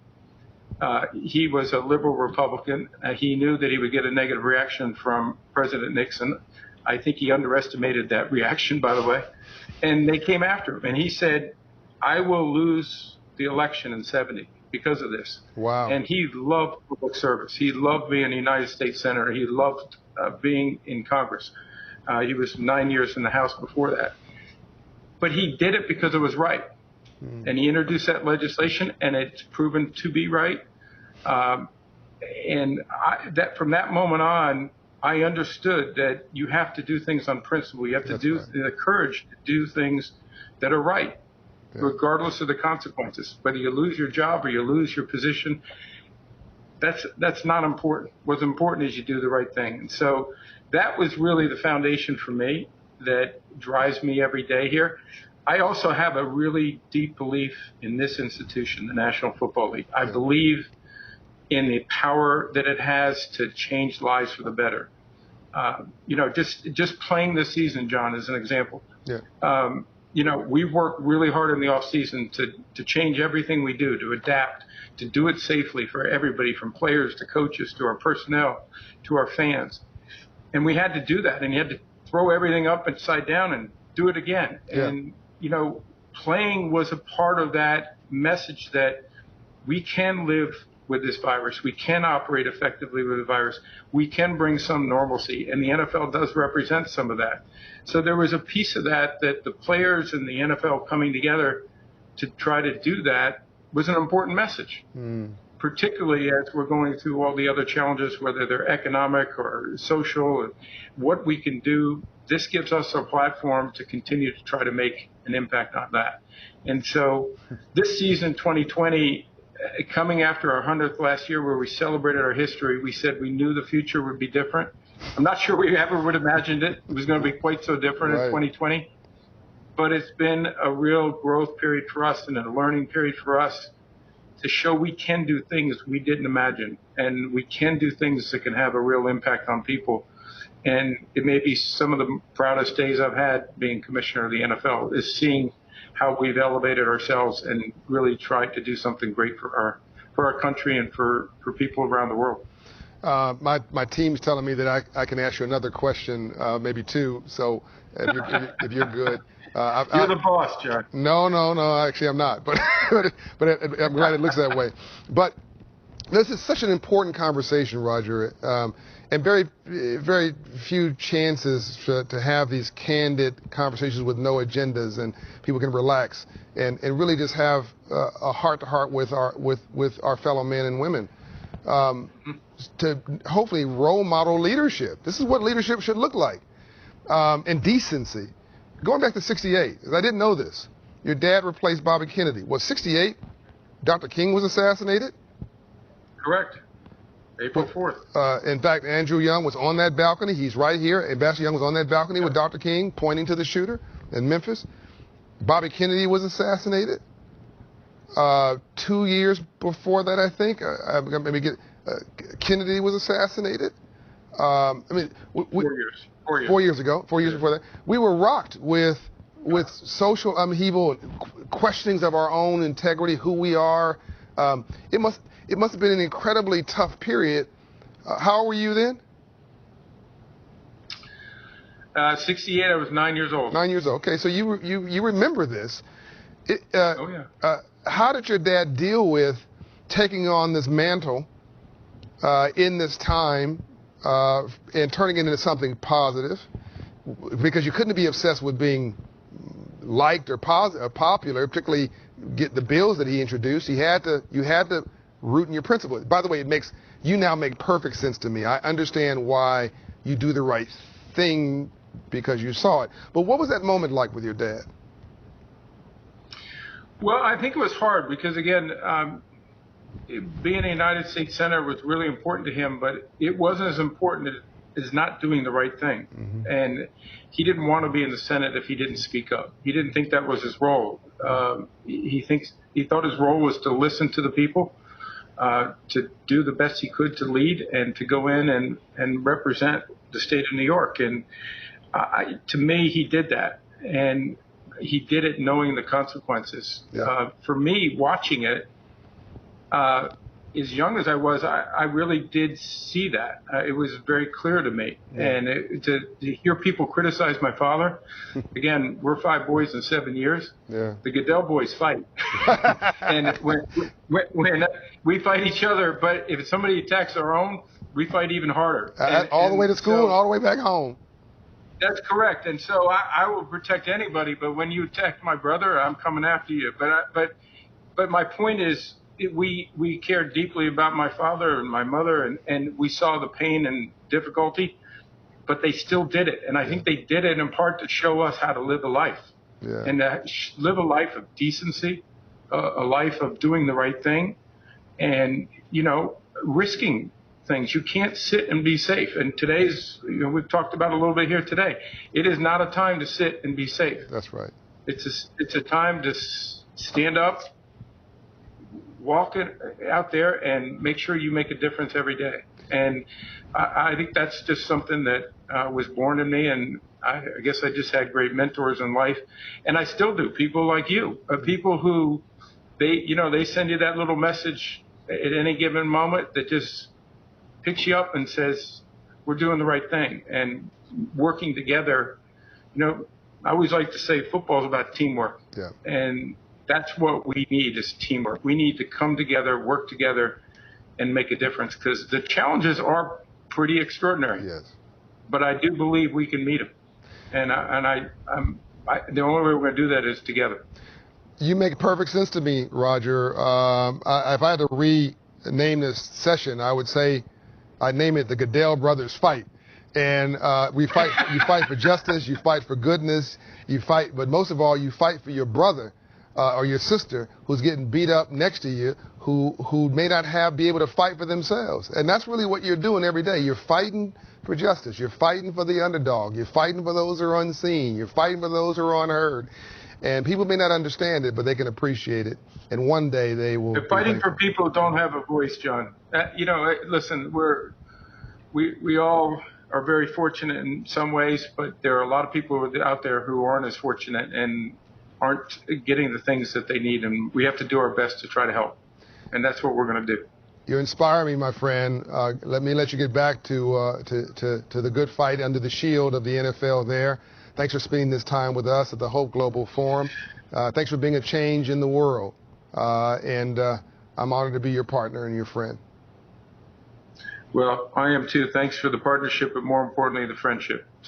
He was a liberal Republican. He knew that he would get a negative reaction from President Nixon. I think he underestimated that reaction, by the way. And they came after him. And he said, I will lose the election in 70 because of this. Wow. And he loved public service. He loved being a United States Senator. He loved being in Congress. He was 9 years in the House before that. But he did it because it was right. And he introduced that legislation, and it's proven to be right. From that moment on, I understood that you have to do things on principle. You have to the courage to do things that are right, regardless of the consequences. Whether you lose your job or you lose your position, that's not important. What's important is you do the right thing. And so that was really the foundation for me that drives me every day here. I also have a really deep belief in this institution, the National Football League. I believe in the power that it has to change lives for the better. Just playing this season, John, as an example. We've worked really hard in the off season to change everything we do, to adapt, to do it safely for everybody, from players to coaches to our personnel to our fans. And we had to do that, and you had to throw everything up upside down and do it again. And, playing was a part of that message that we can live with this virus. We can operate effectively with the virus. We can bring some normalcy, and the NFL does represent some of that. So there was a piece of that the players and the NFL coming together to try to do that was an important message, particularly as we're going through all the other challenges, whether they're economic or social, and what we can do. This gives us a platform to continue to try to make an impact on that. And so this season, 2020, coming after our 100th last year, where we celebrated our history, we said we knew the future would be different. I'm not sure we ever would have imagined it was going to be quite so different in 2020. But it's been a real growth period for us and a learning period for us to show we can do things we didn't imagine, and we can do things that can have a real impact on people. And it may be some of the proudest days I've had being commissioner of the NFL, is seeing how we've elevated ourselves and really tried to do something great for our country and for people around the world. My team's telling me that I can ask you another question, maybe 2. So if you're good. You're the boss, John. No, actually I'm not. But I'm glad it looks that way. But this is such an important conversation, Roger. And very, very few chances to have these candid conversations with no agendas, and people can relax and really just have a heart-to-heart with our fellow men and women to hopefully role model leadership. This is what leadership should look like, and decency. Going back to '68, I didn't know this. Your dad replaced Bobby Kennedy. Was '68? Dr. King was assassinated? Correct. April 4th. In fact, Andrew Young was on that balcony. He's right here. Ambassador Young was on that balcony with Dr. King pointing to the shooter in Memphis. Bobby Kennedy was assassinated 2 years before that, I think. Kennedy was assassinated. 4 years. 4 years ago. 4 years before that. We were rocked with social upheaval and questionings of our own integrity, who we are. It must have been an incredibly tough period. How old were you then? 68, I was 9 years old. 9 years old. Okay, so you remember this. How did your dad deal with taking on this mantle in this time and turning it into something positive? Because you couldn't be obsessed with being liked or popular, particularly get the bills that he introduced. You had to root in your principles. By the way, you now make perfect sense to me. I understand why you do the right thing because you saw it. But what was that moment like with your dad? Well, I think it was hard because, again, being a United States Senator was really important to him, but it wasn't as important as not doing the right thing. Mm-hmm. And he didn't want to be in the Senate if he didn't speak up. He didn't think that was his role. He thought his role was to listen to the people, to do the best he could to lead and to go in and represent the state of New York. And to me, he did that. And he did it knowing the consequences. Yeah. For me, watching it, as young as I was, I really did see that. It was very clear to me. Yeah. And to hear people criticize my father, again, we're 5 boys in 7 years. Yeah. The Goodell boys fight. And when we fight each other, but if somebody attacks our own, we fight even harder. All the way to school and all the way back home. That's correct. And so I will protect anybody, but when you attack my brother, I'm coming after you. But my point is, we cared deeply about my father and my mother, and we saw the pain and difficulty, but they still did it. And I think they did it in part to show us how to live a life, and to live a life of decency, a life of doing the right thing, and, risking things. You can't sit and be safe. And today's, we've talked about it a little bit here today. It is not a time to sit and be safe. That's right. It's a time to stand up, walk it out there, and make sure you make a difference every day. And I think that's just something that was born in me, and I guess I just had great mentors in life, and I still do. People like you, people who they send you that little message at any given moment that just picks you up and says, we're doing the right thing and working together. I always like to say football is about teamwork. Yeah. And that's what we need is teamwork. We need to come together, work together, and make a difference, because the challenges are pretty extraordinary. Yes. But I do believe we can meet them. And the only way we're going to do that is together. You make perfect sense to me, Roger. If I had to rename this session, I would say I'd name it the Goodell Brothers Fight. And we fight. You fight for justice. You fight for goodness. You fight, but most of all, you fight for your brother or your sister who's getting beat up next to you, who may not be able to fight for themselves. And that's really what you're doing every day. You're fighting for justice. You're fighting for the underdog. You're fighting for those who are unseen. You're fighting for those who are unheard. And people may not understand it, but they can appreciate it. And one day they will. They're fighting for people who don't have a voice, John. Listen, we all are very fortunate in some ways, but there are a lot of people out there who aren't as fortunate and aren't getting the things that they need, and we have to do our best to try to help. And that's what we're going to do. You inspire me, my friend. Let me let you get back to the good fight under the shield of the NFL there. Thanks for spending this time with us at the Hope Global Forum. Thanks for being a change in the world. And I'm honored to be your partner and your friend. Well, I am too. Thanks for the partnership, but more importantly, the friendship.